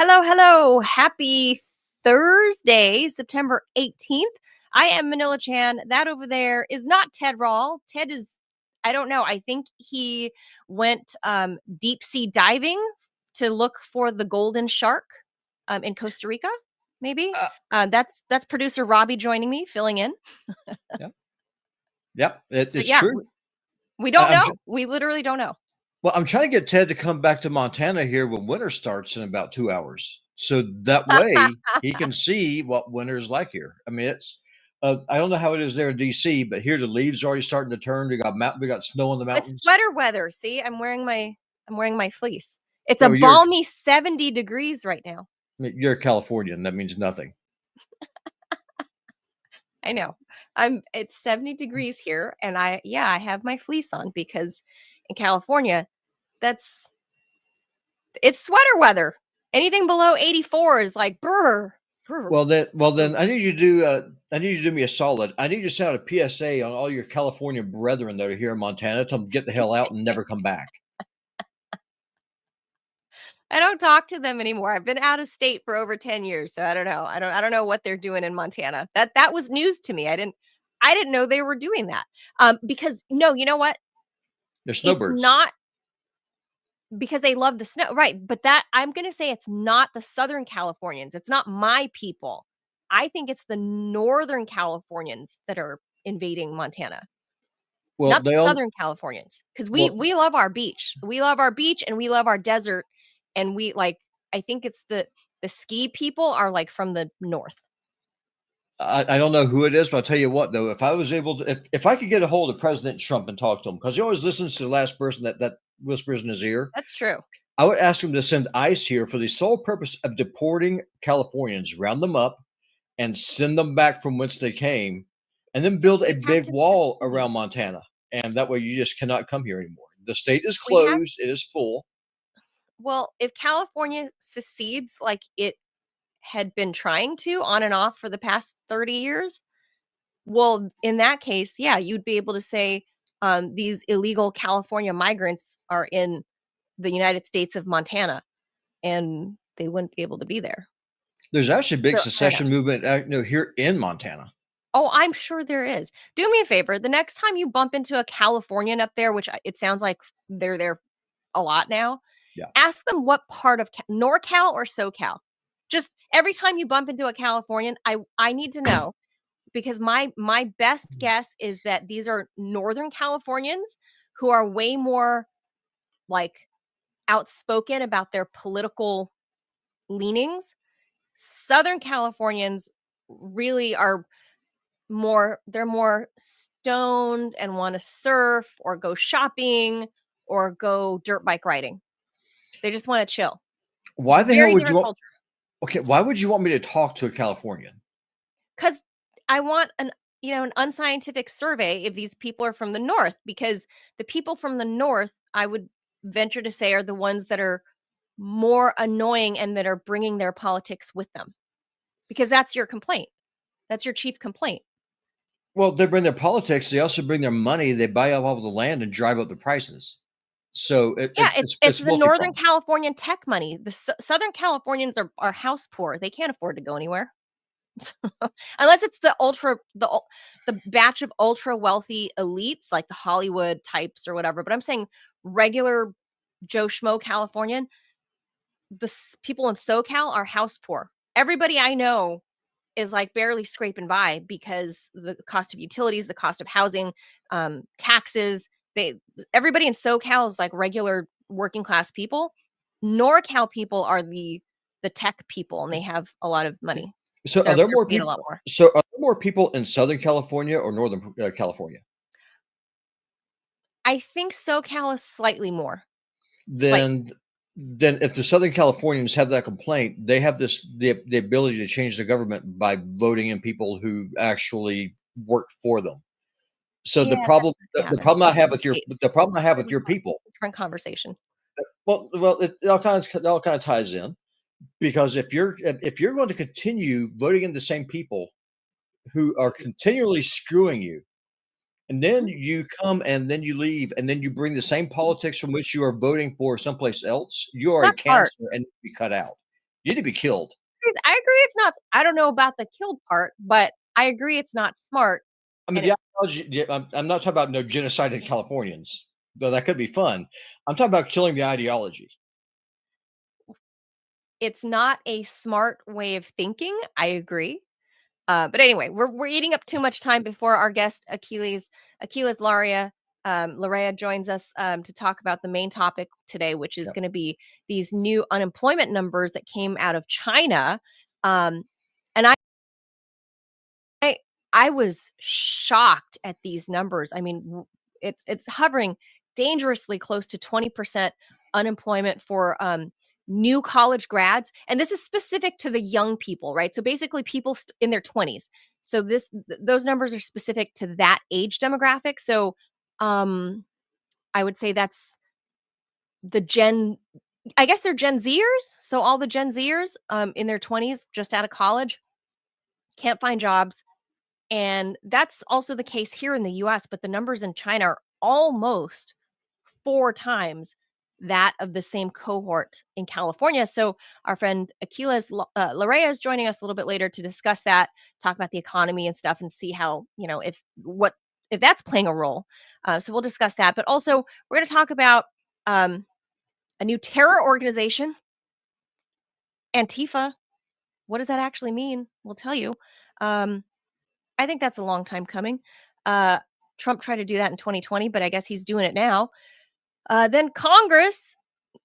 Hello, hello. Happy Thursday, September 18th. I am Manila Chan. That over there is not Ted Rall. Ted is, I don't know. I think he went deep sea diving to look for the golden shark in Costa Rica, maybe. Uh, That's producer Robbie joining me, filling in. yeah, yep, So it's yeah, true. we don't I'm know. We literally don't know. well. I'm trying to get Ted to come back to Montana here when winter starts in about 2 hours, so that way he can see what winter's like here. I mean, it's. I don't know how it is there in DC, but here the leaves are already starting to turn. We got snow in the It's mountains. sweater weather. See, I'm wearing my fleece. It's a No, balmy 70 degrees right now. you're a Californian. That means nothing. I know. It's 70 degrees here and I have my fleece on because in California it's sweater weather. Anything below 84 is like brr. Well then, I need you to do. I need you to do me a solid. I need you to send out a PSA on all your California brethren that are here in Montana. Tell them to get the hell out and never come back. I don't talk to them anymore. I've been out of state for over 10 years, so I don't know. I don't know what they're doing in Montana. That was news to me. I didn't know they were doing that. Because no, you know what? They're It's snowbirds. not because they love the snow, right? But that I'm going to say it's not the Southern Californians. It's not my people. I think it's the Northern Californians that are invading Montana, Well, not they the all Southern Californians, because we well, we love our beach. We love our beach and we love our desert, and we like. I think it's the ski people are like from the north. I don't know who it is, but I'll tell you what, though, if I was able to, if I could get a hold of President Trump and talk to him, because he always listens to the last person that whispers in his ear, That's true. I would ask him to send ICE here for the sole purpose of deporting Californians, round them up, and send them back from whence they came, and then build a We have big to wall secede. around Montana, and that way you just cannot come here anymore. The state is We have closed; it is full. well, if California secedes like it had been trying to on and off for the past 30 years, well, in that case, yeah, you'd be able to say these illegal California migrants are in the United States of Montana and they wouldn't be able to be there. There's actually a big So I don't know. secession movement, here in Montana. Oh, I'm sure there is. Do me a favor. The next time you bump into a Californian up there, which it sounds like they're there a lot now, Yeah. ask them what part of NorCal or SoCal. Just every time you bump into a Californian, I need to know because my best guess is that these are Northern Californians who are way more like outspoken about their political leanings. Southern Californians really are they're more stoned and want to surf or go shopping or go dirt bike riding. They just want to chill. Why the hell Very would you different want? culture. Okay, why would you want me to talk to a Californian? Because I want an unscientific survey if these people are from the north, because the people from the north, I would venture to say, are the ones that are more annoying and that are bringing their politics with them. Because that's your complaint. That's your chief complaint. Well, they bring their politics. They also bring their money. They buy up all the land and drive up the prices. So Yeah, it's it's the Northern multi-pronged. Californian tech money. The Southern Californians are house poor. They can't afford to go anywhere. Unless it's the batch of ultra wealthy elites like the Hollywood types or whatever. But I'm saying regular Joe Schmo Californian, people in SoCal are house poor. Everybody I know is like barely scraping by because the cost of utilities, the cost of housing, taxes. Everybody in SoCal is like regular working class people. NorCal people are the tech people, and they have a lot of money. So are there They're more paid a people? lot more. So are there more people in Southern California or Northern California? I think SoCal is slightly more. Slightly. Then, then if the Southern Californians have that complaint, they have the ability to change the government by voting in people who actually work for them. So Yeah, the that problem doesn't the happen problem I in have the with your state. the problem I have with Different your people. conversation. Well, it all kind of ties in because if you're going to continue voting in the same people who are continually screwing you, and then Mhm. you come and then you leave, and then you bring the same politics from which you are voting for someplace else, you It's are a not art. cancer and need to be cut out. You need to be killed. I agree it's not I don't know about the killed part, but I agree it's not smart, I mean, and the it ideology, yeah, I'm not talking about no genocide in Californians, though that could be fun. I'm talking about killing the ideology. it's not a smart way of thinking, I agree. But anyway, we're eating up too much time before our guest Aquiles Larrea Larrea joins us to talk about the main topic today, which is Yep. going to be these new unemployment numbers that came out of China. Um, and I I was shocked at these numbers. I mean, it's hovering dangerously close to 20% unemployment for new college grads, and this is specific to the young people, right? So basically, people in their 20s. So those numbers are specific to that age demographic. So um, I would say that's the Gen. I guess they're Gen Zers. So all the Gen Zers in their 20s, just out of college, can't find jobs. And that's also the case here in the US, but the numbers in China are almost 4 times that of the same cohort in California. So our friend Larrea is joining us a little bit later to discuss that, talk about the economy and stuff, and see how, if that's playing a role. So we'll discuss that. But also, we're going to talk about um, a new terror organization, Antifa. What does that actually mean? We'll tell you. Um, I think that's a long time coming. Uh, Trump tried to do that in 2020, but I guess he's doing it now. Then Congress,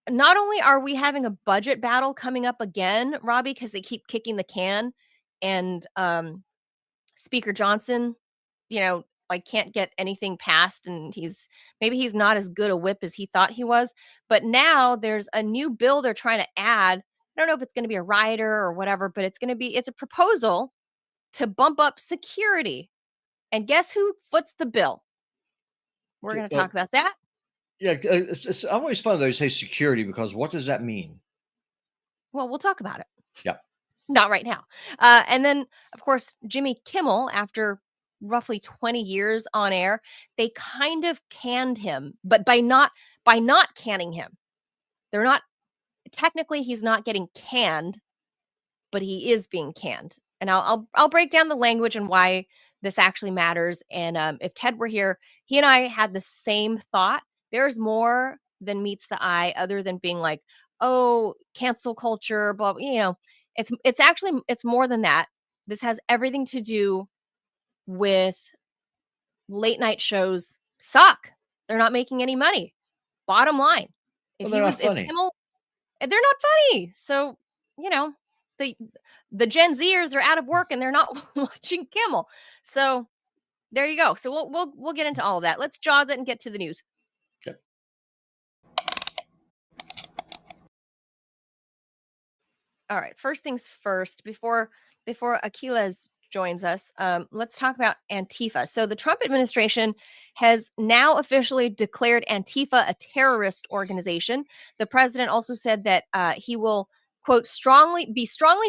not only are we having a budget battle coming up again, Robbie, because they keep kicking the can, and Speaker Johnson, like can't get anything passed, and he's not as good a whip as he thought he was. But now there's a new bill they're trying to add. I don't know if it's going to be a rider or whatever, but it's a proposal to bump up security. And guess who foots the bill? We're going to talk about that. Yeah, it's always fun though to say security because what does that mean? Well, we'll talk about it. Yeah. Not right now. And then, of course, Jimmy Kimmel, after roughly 20 years on air, they kind of canned him, but by not canning him, they're not technically he's not getting canned, but he is being canned. And I'll break down the language and why this actually matters. And if Ted were here, he and I had the same thought. There's more than meets the eye, other than being like, oh, cancel culture, blah. It's more than that. This has everything to do with late night shows suck. They're not making any money. Bottom line, Well, they're not if funny. Kimmel and they're not funny. So, you know, the the Gen Zers are out of work and they're not watching Kimmel. So there you go. So we'll get into all of that. Let's jaws it and get to the news. Yep. All right. First things first, before Aquiles joins us, let's talk about Antifa. So the Trump administration has now officially declared Antifa a terrorist organization. The president also said that he will, quote, strongly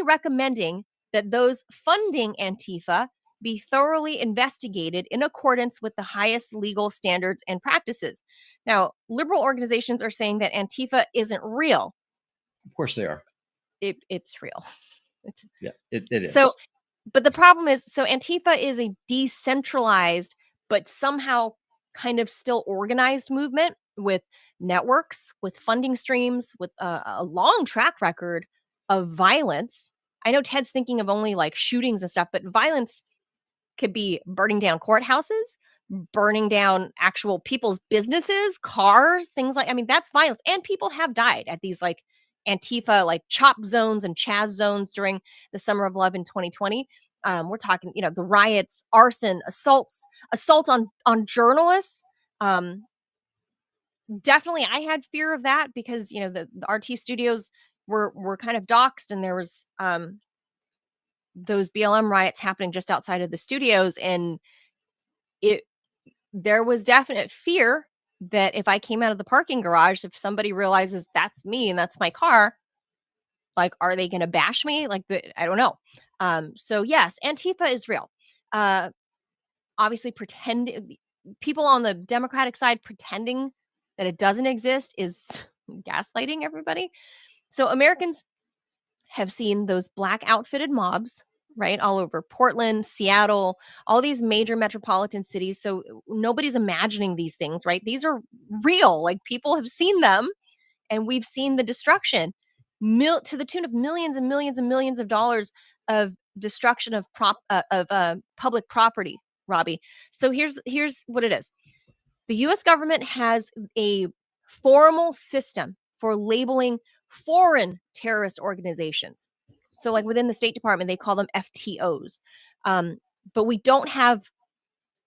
recommending that those funding Antifa be thoroughly investigated in accordance with the highest legal standards and practices. Now, liberal organizations are saying that Antifa isn't real. Of course they are. It's real. Yeah, it is. So, but the problem is, so Antifa is a decentralized, but somehow kind of still organized movement with networks, with funding streams, with a long track record of violence. I know Ted's thinking of only like shootings and stuff, but violence could be burning down courthouses, burning down actual people's businesses, cars, things like, I mean, that's violence. And people have died at these like Antifa, like chop zones and Chaz zones during the summer of love in 2020. We're talking, the riots, arson, assault on journalists. Definitely, I had fear of that because the RT studios were kind of doxxed, and there was those BLM riots happening just outside of the studios, and there was definite fear that if I came out of the parking garage, if somebody realizes that's me and that's my car, like, are they going to bash me? Like, I don't know. So yes, Antifa is real. Obviously, people on the Democratic side pretending that it doesn't exist is gaslighting everybody. So Americans have seen those black outfitted mobs, right, all over Portland, Seattle, all these major metropolitan cities. So nobody's imagining these things, right? These are real. Like, people have seen them, and we've seen the destruction, to the tune of millions and millions and millions of dollars of destruction of public property, Robbie. So here's what it is. The US government has a formal system for labeling foreign terrorist organizations. So, like, within the State Department, they call them FTOs. But we don't have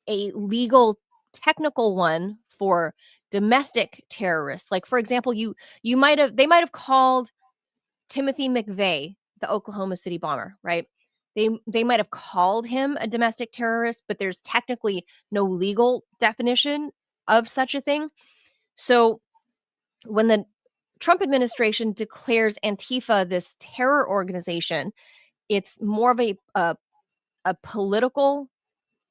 a legal, technical one for domestic terrorists. Like, for example, they might have called Timothy McVeigh the Oklahoma City bomber, right? They might have called him a domestic terrorist, but there's technically no legal definition of such a thing. So when the Trump administration declares Antifa this terror organization, it's more of a political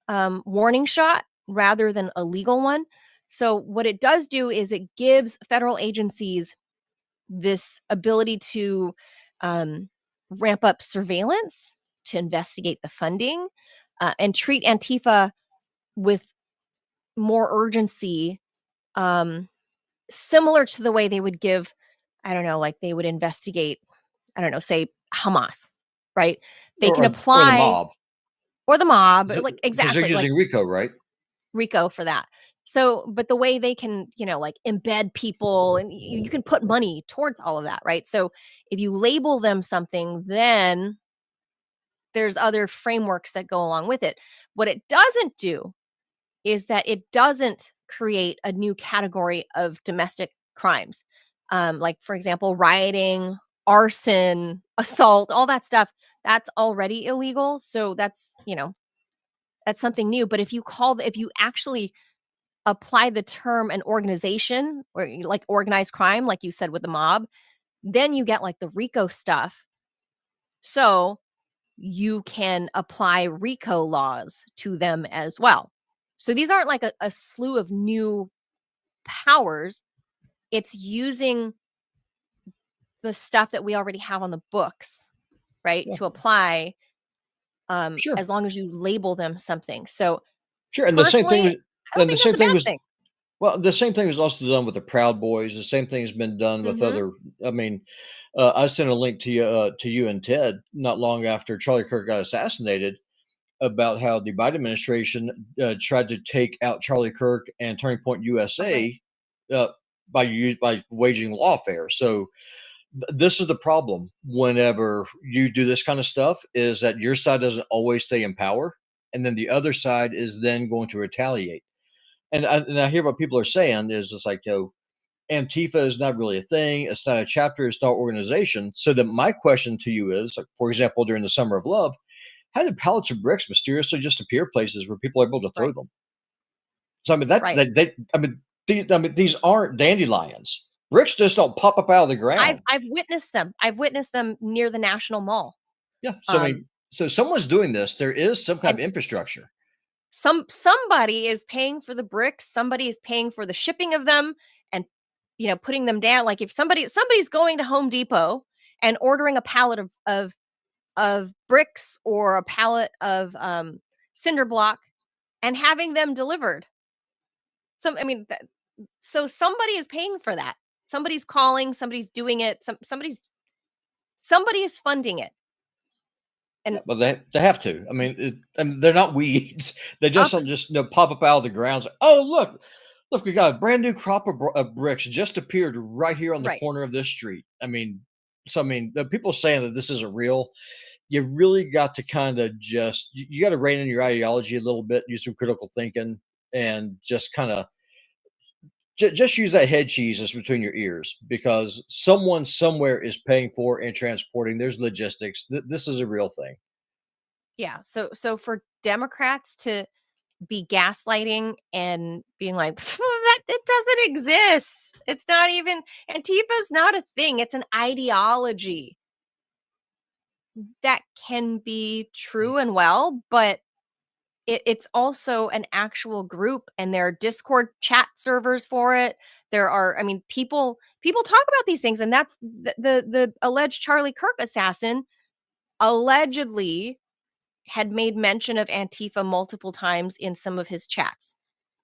warning shot rather than a legal one. So what it does do is it gives federal agencies this ability to ramp up surveillance, to investigate the funding, and treat Antifa with more urgency, similar to the way they would give, I don't know, like they would investigate, I don't know, say Hamas, right? They can or the apply, mob, or the mob, like, because they're exactly, like using RICO, right? RICO for that. So, but the way they can, like, embed people, and you can put money towards all of that, right? So if you label them something, then there's other frameworks that go along with it. What it doesn't do is that it doesn't create a new category of domestic crimes. Like, for example, rioting, arson, assault, all that stuff, that's already illegal. So that's something new. But if you actually apply the term an organization, or like organized crime, like you said with the mob, then you get like the RICO stuff. So you can apply RICO laws to them as well. So these aren't like a slew of new powers. It's using the stuff that we already have on the books, right, Yeah, to apply, sure, as long as you label them something. So sure. And the same thing personally, was, I don't and the think that's same a thing bad was thing. Well, the same thing was also done with the Proud Boys. The same thing has been done with Hmm. other. I mean, I sent a link to you and Ted not long after Charlie Kirk got assassinated about how the Biden administration tried to take out Charlie Kirk and Turning Point Oh, right. USA uh, by waging lawfare. So this is the problem. Whenever you do this kind of stuff, is that your side doesn't always stay in power, and then the other side is then going to retaliate. And I hear what people are saying is just like, Antifa is not really a thing. It's not a chapter. It's not an organization. So then my question to you is, like, for example, during the Summer of Love, how did pallets of bricks mysteriously just appear places where people are able to throw Right. them? So I mean that Right. that they I mean these aren't dandelions. Bricks just don't pop up out of the I've ground. I've witnessed them. I've witnessed them near the National Mall. Yeah. So I Um, mean, so someone's doing this. There is some kind and of infrastructure. somebody is paying for the bricks, somebody is paying for the shipping of them, and putting them down. Like, if somebody's going to Home Depot and ordering a pallet of bricks, or a pallet of cinder block, and having them delivered. So somebody is paying for that. Somebody's calling, somebody's doing it, somebody is funding it. Yeah, And but they have to. I mean, they're not weeds. They just up don't just pop up out of the ground. Like, oh, look, we got a brand new crop of bricks just appeared right here on the right. corner of this street. I mean, the people saying that this isn't real, you really got to kind of just you got to rein in your ideology a little bit, use some critical thinking, and just kind of just use that head cheese that's between your ears because someone somewhere is paying for and transporting. There's logistics. This is a real thing. Yeah. So for Democrats to be gaslighting and being like, that it doesn't exist. It's not even Antifa's not a thing. It's an ideology. That can be true and well, but it's also an actual group, and there are Discord chat servers for it. There are, I mean, people people talk about these things, and that's the alleged Charlie Kirk assassin allegedly had made mention of Antifa multiple times in some of his chats.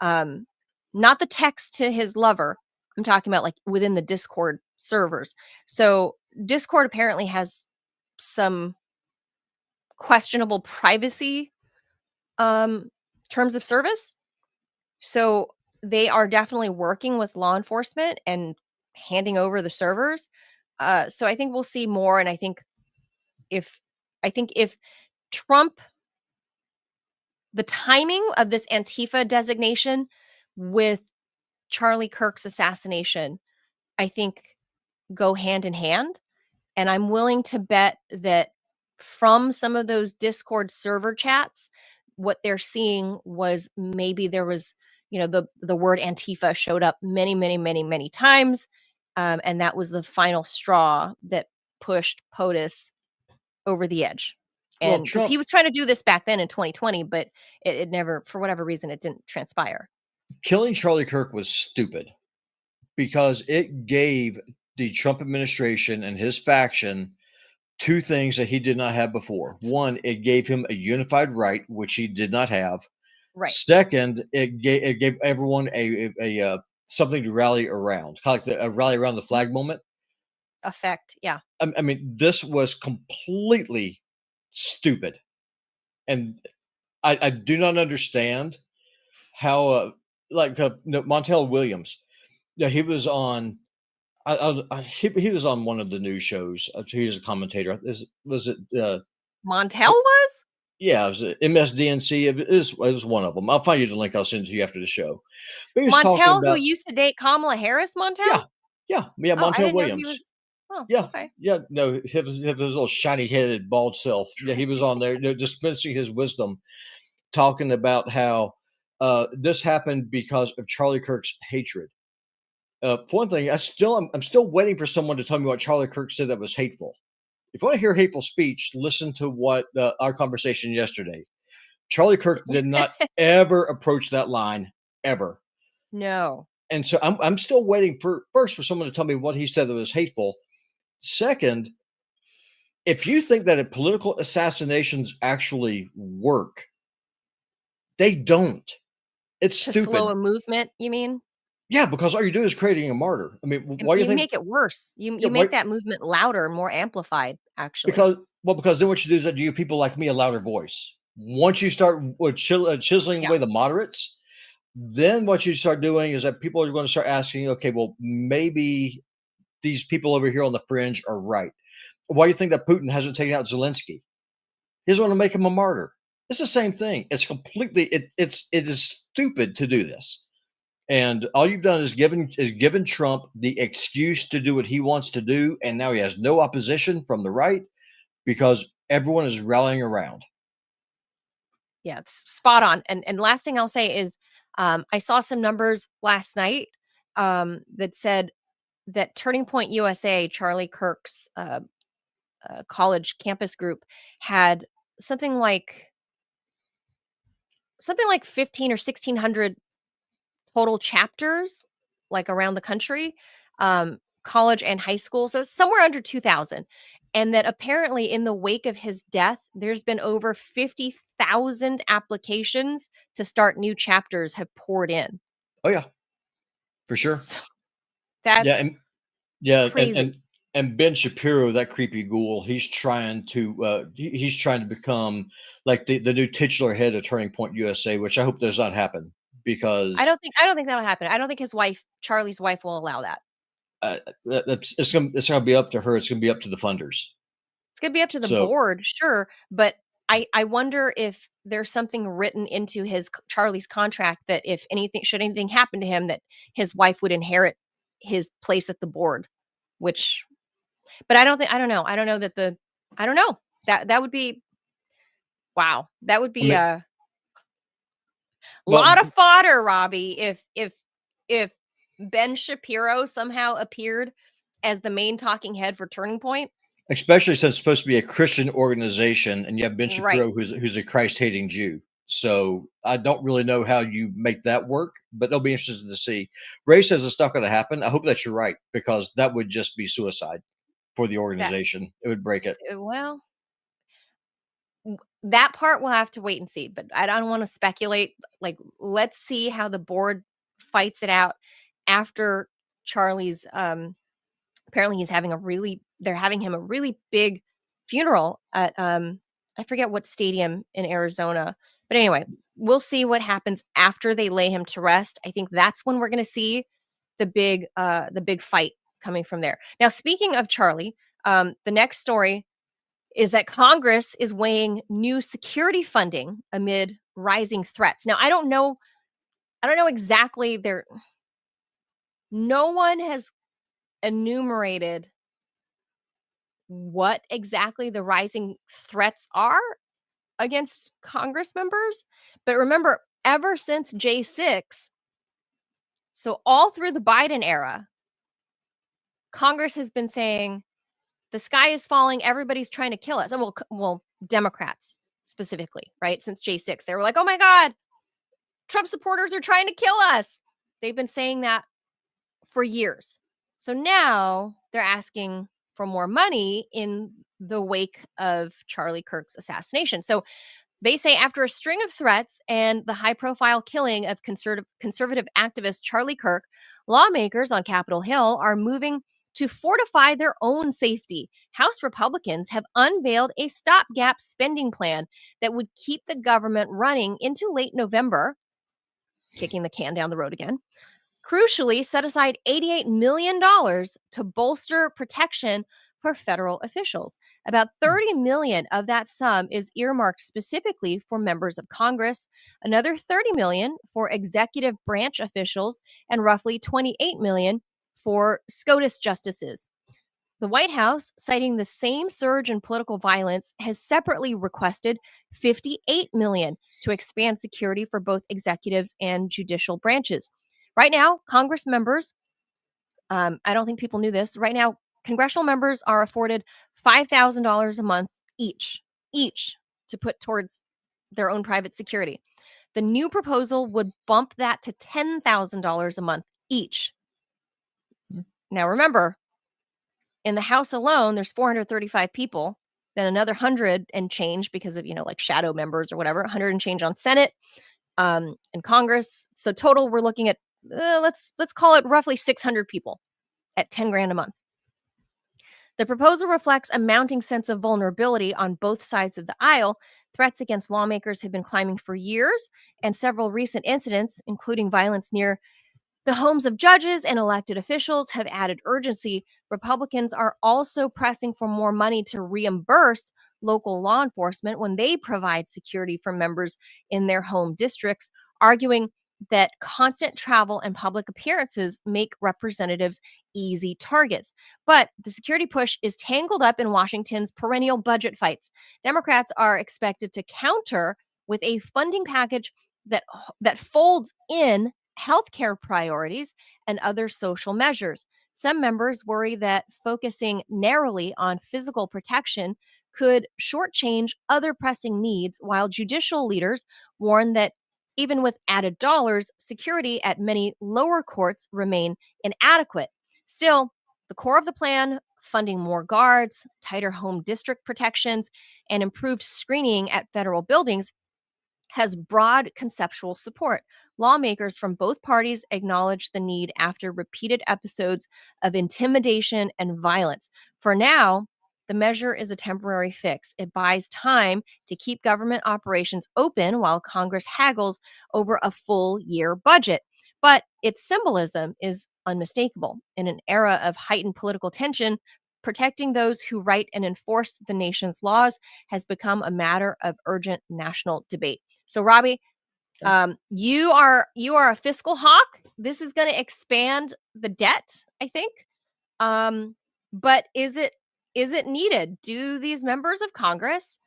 Not the text to his lover. I'm talking about like within the Discord servers. So Discord apparently has some questionable privacy terms of service. So they are definitely working with law enforcement and handing over the servers. So I think we'll see more. And if if Trump, the timing of this Antifa designation with Charlie Kirk's assassination, I think go hand in hand. And I'm willing to bet that from some of those Discord server chats, what they're seeing was maybe there was, the word Antifa showed up many, many, many, many times. And that was the final straw that pushed POTUS over the edge. Well, And because Trump he was trying to do this back then in 2020, but it never, for whatever reason, it didn't transpire. killing Charlie Kirk was stupid because it gave the Trump administration and his faction two things that he did not have before. One, it gave him a unified right, which he did not have. Right. Second, it gave everyone a something to rally around, kind of like a rally around the flag moment. Effect. Yeah. I mean, this was completely stupid, and I do not understand how, Montel Williams. Yeah, he was on. He was on one of the news shows. He was a commentator. Was it? Montel was? Yeah, it was MSDNC. It was one of them. I'll find you the link. I'll send it to you after the show. But he was talking Montel, who about used to date Kamala Harris, Montel? yeah, Oh, I Montel didn't know he Williams. was. Oh, Yeah, okay. yeah. No, his little shiny-headed bald self. Yeah, he was on there, dispensing his wisdom, talking about how this happened because of Charlie Kirk's hatred. For one thing, I'm still waiting for someone to tell me what Charlie Kirk said that was hateful. If you want to hear hateful speech, listen to what our conversation yesterday. Charlie Kirk did not ever approach that line ever. No. And so I'm still waiting for someone to tell me what he said that was hateful. Second, if you think that political assassinations actually work, they don't. It's To stupid. slow a movement, you mean? Yeah, because all you do is creating a martyr. I mean, why do you You think? make it worse. You Yeah, make that movement louder, more amplified, actually. because then what you do is that you give people like me a louder voice. Once you start chiseling Yeah. away the moderates, then what you start doing is that people are going to start asking, okay, well, maybe these people over here on the fringe are right. Why do you think that Putin hasn't taken out Zelensky? He doesn't want to make him a martyr. It's the same thing. It's completely it is stupid to do this. And all you've done is given Trump the excuse to do what he wants to do, and now he has no opposition from the right because everyone is rallying around. Yeah, it's spot on. And last thing I'll say is I saw some numbers last night that said that Turning Point USA, Charlie Kirk's college campus group, had something like 15 or 1600 total chapters, like around the country, college and high school. So somewhere under 2,000. And that apparently in the wake of his death, there's been over 50,000 applications to start new chapters have poured in. Oh yeah, for sure. So Yeah, that's and yeah, crazy. and Ben Shapiro, that creepy ghoul, he's trying to become like the new titular head of Turning Point USA, which I hope does not happen because I don't think that'll happen. I don't think his wife, Charlie's wife, will allow that. it's gonna be up to her. It's gonna be up to the funders. It's gonna be up to the So board, sure, but I wonder if there's something written into Charlie's contract that if anything should anything happen to him, that his wife would inherit his place at the board, which but I don't know that I don't know. That would be wow. That would I be mean, a well, lot of fodder, Robbie, if Ben Shapiro somehow appeared as the main talking head for Turning Point. especially since it's supposed to be a Christian organization, and you have Ben Right. Shapiro, who's a Christ hating Jew. So I don't really know how you make that work, but it'll be interesting to see. Ray says it's not going to happen. I hope that you're right, because that would just be suicide for the That organization. It would break it. well, that part we'll have to wait and see, but I don't want to speculate. Like, let's see how the board fights it out after Charlie's apparently he's having a really they're having him a really big funeral at I forget what stadium in Arizona. But anyway, we'll see what happens after they lay him to rest. I think that's when we're going to see the big fight coming from there. Now, speaking of Charlie, the next story is that Congress is weighing new security funding amid rising threats. Now, I don't know exactly there no one has enumerated what exactly the rising threats are against Congress members. But remember, ever since J6, so all through the Biden era, Congress has been saying the sky is falling, everybody's trying to kill us. And well, Democrats specifically, right? Since J6, they were like, "Oh my god, Trump supporters are trying to kill us." They've been saying that for years. So now they're asking for more money in the wake of Charlie Kirk's assassination. So they say after a string of threats and the high profile killing of conservative activist Charlie Kirk, lawmakers on Capitol Hill are moving to fortify their own safety. House Republicans have unveiled a stopgap spending plan that would keep the government running into late November, kicking the can down the road again. Crucially, set aside $88 million to bolster protection for federal officials. About $30 million of that sum is earmarked specifically for members of Congress, another $30 million for executive branch officials, and roughly $28 million for SCOTUS justices. The White House, citing the same surge in political violence, has separately requested $58 million to expand security for both executives and judicial branches. Right now, Congress members, I don't think people knew this. Right now, congressional members are afforded $5,000 a month each to put towards their own private security. The new proposal would bump that to $10,000 a month each. Now, remember, in the House alone, there's 435 people, then another 100 and change because of, like shadow members or whatever, 100 and change on Senate, and Congress. So total, we're looking at, let's call it roughly 600 people at 10 grand a month. The proposal reflects a mounting sense of vulnerability on both sides of the aisle. Threats against lawmakers have been climbing for years, and several recent incidents, including violence near the homes of judges and elected officials, have added urgency. Republicans are also pressing for more money to reimburse local law enforcement when they provide security for members in their home districts, arguing that constant travel and public appearances make representatives easy targets. But the security push is tangled up in Washington's perennial budget fights. Democrats are expected to counter with a funding package that folds in healthcare priorities and other social measures. Some members worry that focusing narrowly on physical protection could shortchange other pressing needs, while judicial leaders warn that even with added dollars, security at many lower courts remain inadequate. Still, the core of the plan, funding more guards, tighter home district protections, and improved screening at federal buildings, has broad conceptual support. Lawmakers from both parties acknowledge the need after repeated episodes of intimidation and violence. For now, the measure is a temporary fix. It buys time to keep government operations open while Congress haggles over a full year budget. But its symbolism is unmistakable. In an era of heightened political tension, protecting those who write and enforce the nation's laws has become a matter of urgent national debate. So, Robbie, you are a fiscal hawk. This is going to expand the debt, I think. But is it needed? Do these members of Congress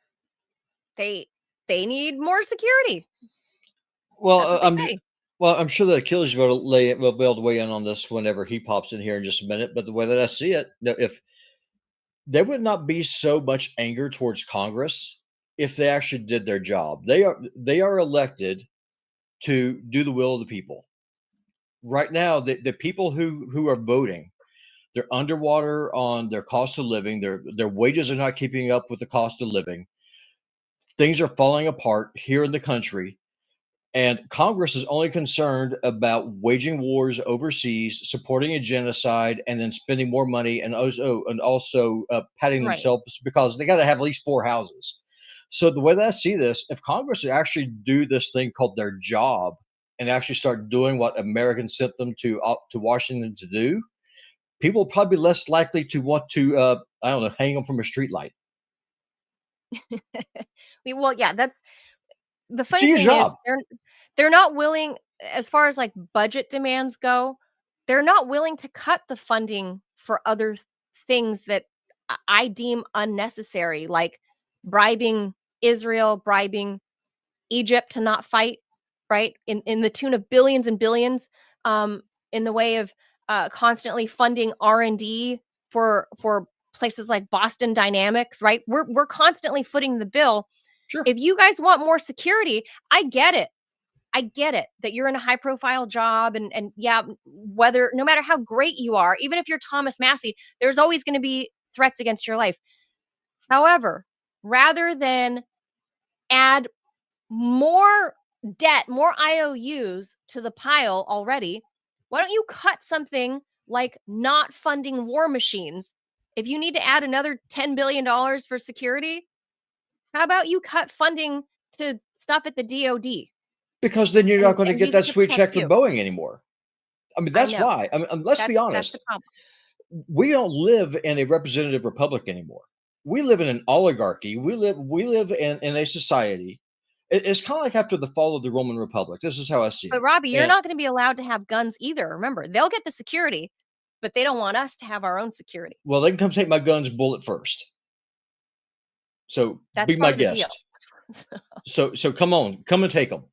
they need more security? Well, That's what they say. I'm sure that Achilles will be able to weigh in on this whenever he pops in here in just a minute. But the way that I see it, if there would not be so much anger towards Congress if they actually did their job. They are elected to do the will of the people. Right now, the people who are voting, they're underwater on their cost of living. Their wages are not keeping up with the cost of living. Things are falling apart here in the country. And Congress is only concerned about waging wars overseas, supporting a genocide, and then spending more money, and also patting Right. themselves because they got to have at least 4 houses. So the way that I see this, if Congress actually do this thing called their job and actually start doing what Americans sent them to Washington to do, people will probably be less likely to want to I don't know, hang them from a streetlight. Well, yeah, that's the Do funny your thing is job. they're not willing, as far as like budget demands go, they're not willing to cut the funding for other things that I deem unnecessary, like bribing Israel, bribing Egypt to not fight, right? In the tune of billions and billions, in the way of constantly funding R&D for places like Boston Dynamics, right? We're constantly footing the bill. Sure. If you guys want more security, I get it. I get it that you're in a high profile job, and yeah, whether no matter how great you are, even if you're Thomas Massey, there's always going to be threats against your life. However, rather than add more debt, more IOUs to the pile already, why don't you cut something like not funding war machines? If you need to add another $10 billion for security, how about you cut funding to stuff at the DoD Because then you're not going to and get use it that to sweet protect check from you? Boeing anymore. I mean, I that's know. why. I mean, let's be That's the honest. problem. We don't live in a representative republic anymore. We live in an oligarchy. We live in a society. It's kind of like after the fall of the Roman Republic. This is how I see But it. Robbie, you're And not going to be allowed to have guns either. Remember, they'll get the security, but they don't want us to have our own security. well, they can come take my guns bullet first. So That's be my part of the deal. guest. So come on, come and take them.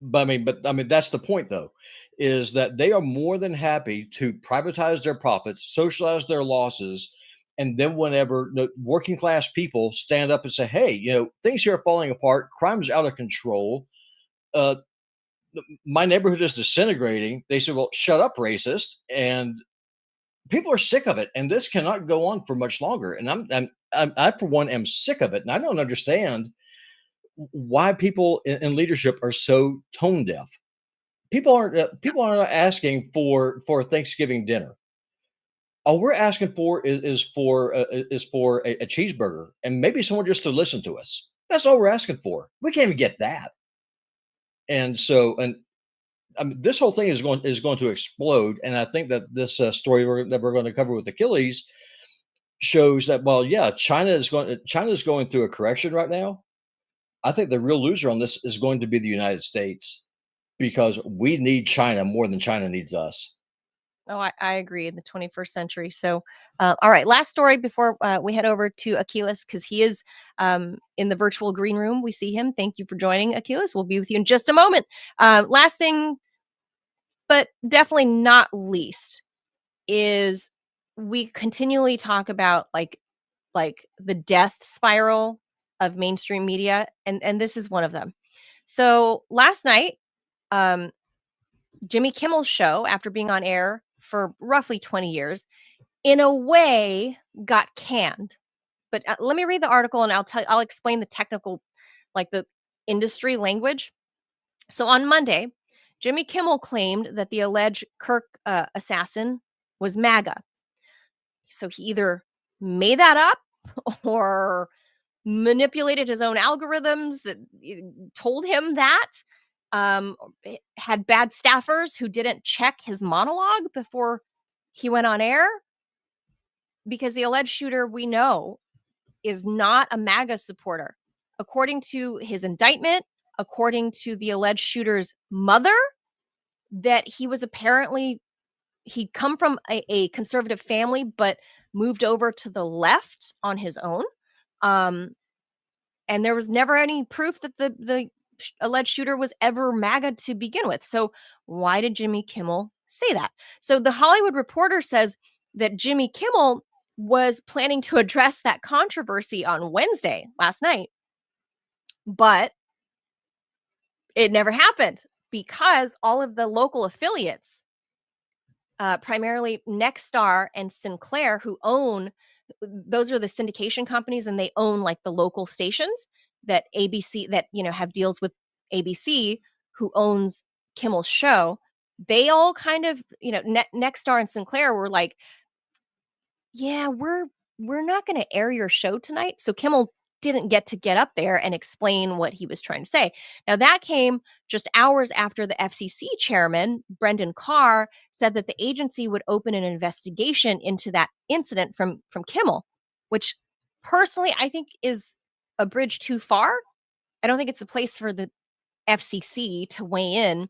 But I mean that's the point though, is that they are more than happy to privatize their profits, socialize their losses, and then whenever working class people stand up and say, "Hey, things here are falling apart, crime's out of control, uh, my neighborhood is disintegrating," they say, "Well, shut up, racist," and people are sick of it, and this cannot go on for much longer. And I for one am sick of it, and I don't understand why people in leadership are so tone deaf. People aren't asking for Thanksgiving dinner. All we're asking for is for a cheeseburger and maybe someone just to listen to us. That's all we're asking for. We can't even get that. And so, and I mean, this whole thing is going to explode. And I think that this story that we're going to cover with Achilles shows that, well, yeah, China is going through a correction right now. I think the real loser on this is going to be the United States, because we need China more than China needs us. Oh, I agree in the 21st century. So, all right, last story before we head over to Aquiles, because he is in the virtual green room. We see him. Thank you for joining, Aquiles. We'll be with you in just a moment. Last thing, but definitely not least, is we continually talk about like the death spiral of mainstream media, and this is one of them. So last night, um, Jimmy Kimmel's show, after being on air for roughly 20 years, in a way got canned. But let me read the article and I'll explain the technical, like the industry language. So on Monday, Jimmy Kimmel claimed that the alleged Kirk assassin was MAGA. So he either made that up or manipulated his own algorithms that told him that, had bad staffers who didn't check his monologue before he went on air, because the alleged shooter, we know, is not a MAGA supporter. According to his indictment, according to the alleged shooter's mother, that he was apparently, he'd come from a conservative family, but moved over to the left on his own. And there was never any proof that the alleged shooter was ever MAGA to begin with. So why did Jimmy Kimmel say that? So the Hollywood Reporter says that Jimmy Kimmel was planning to address that controversy on Wednesday, last night, But it never happened because all of the local affiliates, primarily Nexstar and Sinclair, who own, those are the syndication companies, and they own like the local stations that ABC, that, have deals with ABC, who owns Kimmel's show. They all kind of, Nexstar and Sinclair were like, yeah, we're not going to air your show tonight. So Kimmel didn't get up there and explain what he was trying to say. Now that came just hours after the FCC chairman, Brendan Carr, said that the agency would open an investigation into that incident from Kimmel, which personally I think is a bridge too far. I don't think it's a place for the FCC to weigh in.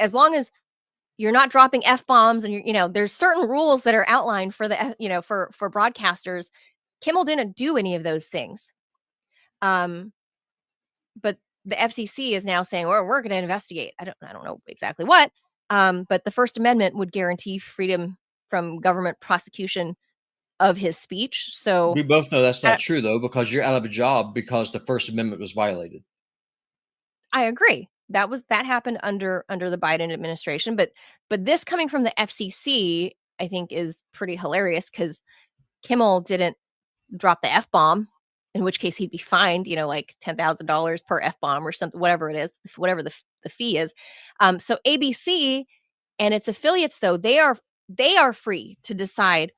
As long as you're not dropping F-bombs and there's certain rules that are outlined for the, for broadcasters. Kimmel didn't do any of those things. But the FCC is now saying, well, we're going to investigate. I don't know exactly what. But the First Amendment would guarantee freedom from government prosecution of his speech. So We both know that's not true, though, because you're out of a job because the First Amendment was violated. I agree. That happened under the Biden administration, but this coming from the FCC, I think, is pretty hilarious because Kimmel didn't drop the F-bomb, in which case he'd be fined, like $10,000 per F-bomb or something, whatever it is, whatever the fee is. So ABC and its affiliates, though, they are free to decide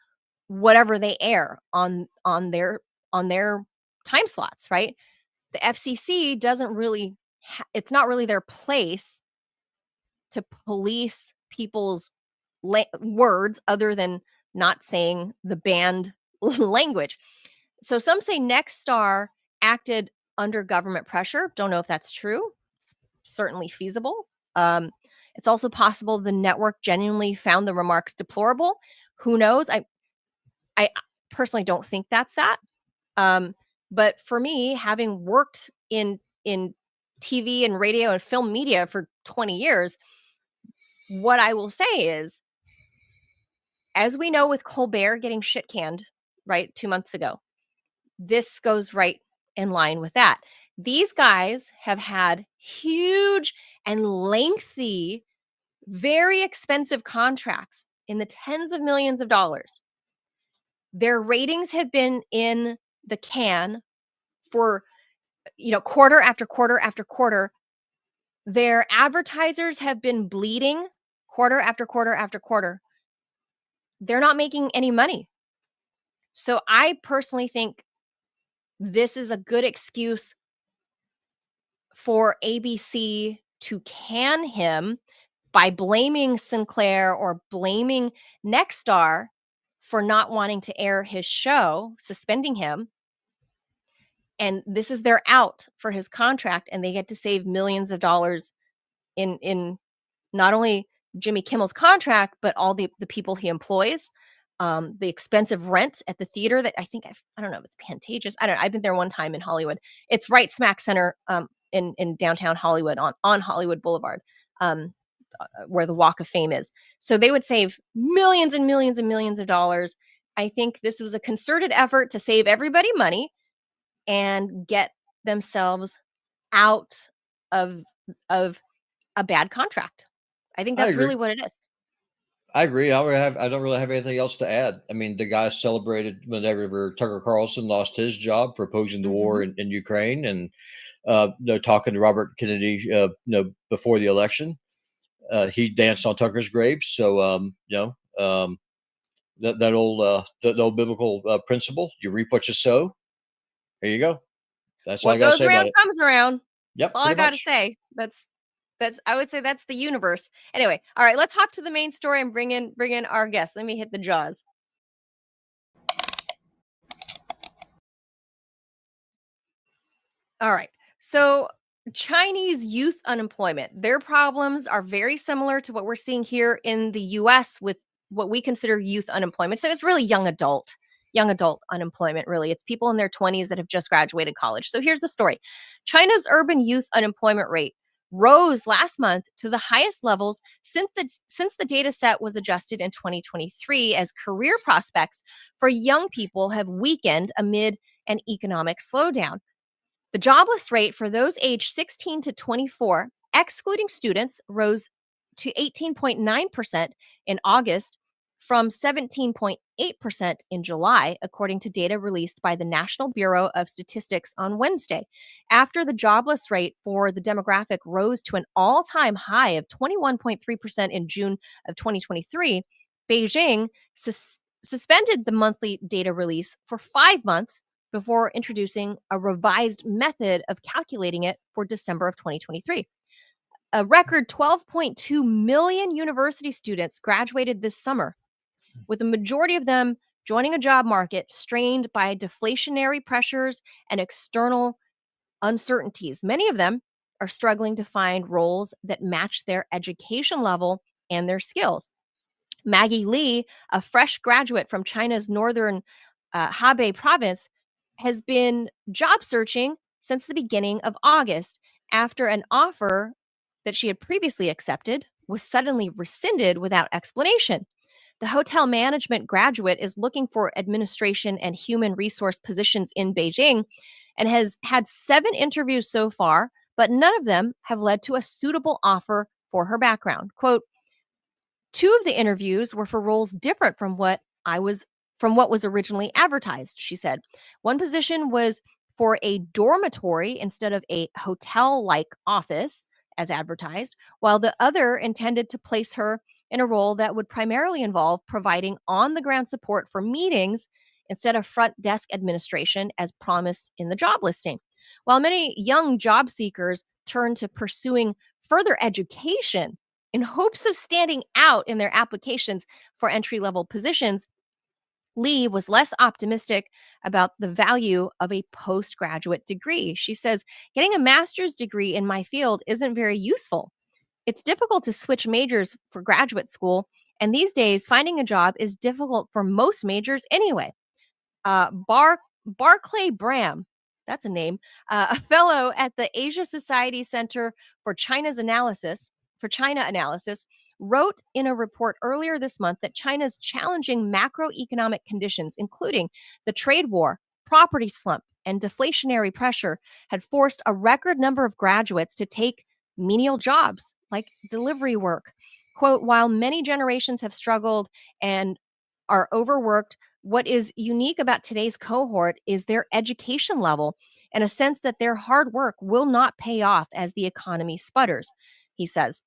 whatever they air on their time slots, right? The FCC doesn't really, it's not really their place to police people's words other than not saying the banned language. So some say Nexstar acted under government pressure. Don't know if that's true. It's certainly feasible. It's also possible the network genuinely found the remarks deplorable. Who knows? I personally don't think that's that. But for me, having worked in TV and radio and film media for 20 years, what I will say is, as we know with Colbert getting shit canned, right, 2 months ago, this goes right in line with that. These guys have had huge and lengthy, very expensive contracts in the tens of millions of dollars. Their ratings have been in the can for, quarter after quarter after quarter. Their advertisers have been bleeding quarter after quarter after quarter. They're not making any money. So I personally think this is a good excuse for ABC to can him by blaming Sinclair or blaming Nexstar for not wanting to air his show, suspending him. And this is their out for his contract, and they get to save millions of dollars in not only Jimmy Kimmel's contract, but all the people he employs. The expensive rent at the theater that I don't know if it's Pantages. I've been there one time in Hollywood. It's right smack center in downtown Hollywood on Hollywood Boulevard, where the Walk of Fame is. So they would save millions and millions and millions of dollars. I think this was a concerted effort to save everybody money and get themselves out of a bad contract. I think that's really what it is. I agree. I don't really have anything else to add. I mean, the guy celebrated whenever Tucker Carlson lost his job for opposing the war in Ukraine, and talking to Robert Kennedy, before the election, he danced on Tucker's grave. So, that old biblical principle: you reap what you sow. There you go. That's all I got to say about it. What goes around comes around. Yep. That's all I got to say. I would say that's the universe. Anyway, all right, let's hop to the main story and bring in our guest. Let me hit the jaws. All right. So Chinese youth unemployment, their problems are very similar to what we're seeing here in the US with what we consider youth unemployment. So it's really young adult unemployment, really. It's people in their 20s that have just graduated college. So here's the story. China's urban youth unemployment rate rose last month to the highest levels since the data set was adjusted in 2023, as career prospects for young people have weakened amid an economic slowdown. The jobless rate for those aged 16 to 24, excluding students, rose to 18.9% in August from 17.8% in July, according to data released by the National Bureau of Statistics on Wednesday. After the jobless rate for the demographic rose to an all time high of 21.3% in June of 2023, Beijing suspended the monthly data release for 5 months before introducing a revised method of calculating it for December of 2023. A record 12.2 million university students graduated this summer, with a majority of them joining a job market strained by deflationary pressures and external uncertainties. Many of them are struggling to find roles that match their education level and their skills. Maggie Lee, a fresh graduate from China's northern Hebei province, has been job searching since the beginning of August after an offer that she had previously accepted was suddenly rescinded without explanation. The hotel management graduate is looking for administration and human resource positions in Beijing and has had 7 interviews so far, but none of them have led to a suitable offer for her background. Quote, 2 of the interviews were for roles different from what was originally advertised, she said. One position was for a dormitory instead of a hotel-like office as advertised, while the other intended to place her in a role that would primarily involve providing on-the-ground support for meetings instead of front desk administration as promised in the job listing. While many young job seekers turn to pursuing further education in hopes of standing out in their applications for entry-level positions, Lee was less optimistic about the value of a postgraduate degree. She says, getting a master's degree in my field isn't very useful. It's difficult to switch majors for graduate school, and these days, finding a job is difficult for most majors anyway. Barclay Bram, that's a name, a fellow at the Asia Society Center for China Analysis, wrote in a report earlier this month that China's challenging macroeconomic conditions, including the trade war, property slump, and deflationary pressure, had forced a record number of graduates to take menial jobs like delivery work. Quote, while many generations have struggled and are overworked, what is unique about today's cohort is their education level and a sense that their hard work will not pay off as the economy sputters, he says.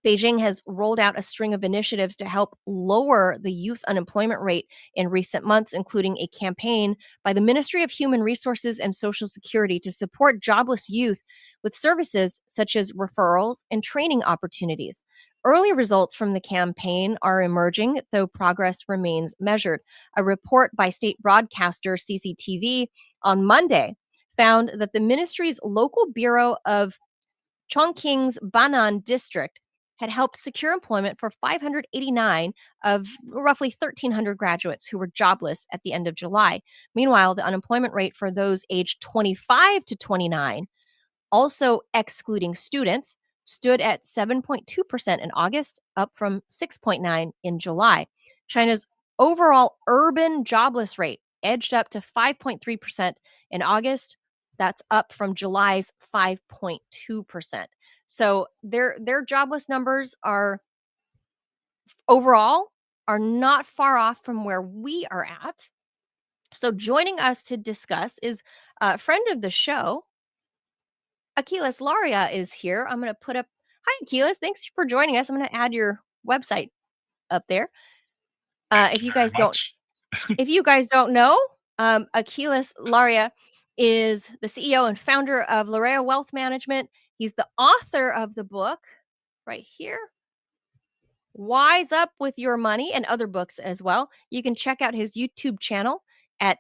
Beijing has rolled out a string of initiatives to help lower the youth unemployment rate in recent months, including a campaign by the Ministry of Human Resources and Social Security to support jobless youth with services such as referrals and training opportunities. Early results from the campaign are emerging, though progress remains measured. A report by state broadcaster CCTV on Monday found that the ministry's local bureau of Chongqing's Banan district had helped secure employment for 589 of roughly 1,300 graduates who were jobless at the end of July. Meanwhile, the unemployment rate for those aged 25 to 29, also excluding students, stood at 7.2% in August, up from 6.9% in July. China's overall urban jobless rate edged up to 5.3% in August. That's up from July's 5.2%. So their jobless numbers are overall are not far off from where we are at. So joining us to discuss is a friend of the show, Aquiles Larrea is here. I'm going to put up. Hi, Aquiles. Thanks for joining us. I'm going to add your website up there. If you guys don't know, Aquiles Larrea is the CEO and founder of Larrea Wealth Management. He's the author of the book right here, Wise Up with Your Money, and other books as well. You can check out his YouTube channel at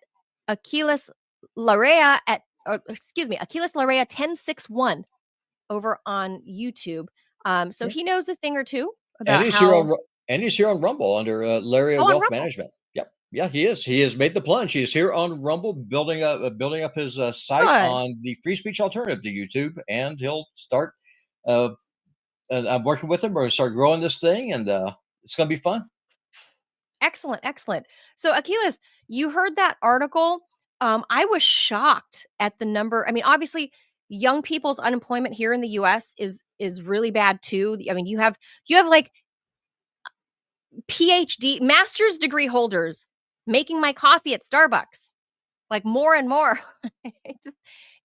Aquiles Larrea Aquiles Larrea 1061 over on YouTube. So Yeah. he knows a thing or two And about he's here how. on Rumble under Larrea Oh, on Wealth Rumble. Management. Yep. Yeah, he is. He has made the plunge. He is here on Rumble, building up his site Good. on the free speech alternative to YouTube, and he'll start. Uh, and I'm working with him. We're going to start growing this thing, and it's going to be fun. Excellent. So, Aquiles, you heard that article I was shocked at the number. I mean, obviously, young people's unemployment here in the US is really bad too. I mean, you have like PhD, master's degree holders making my coffee at Starbucks, like more and more.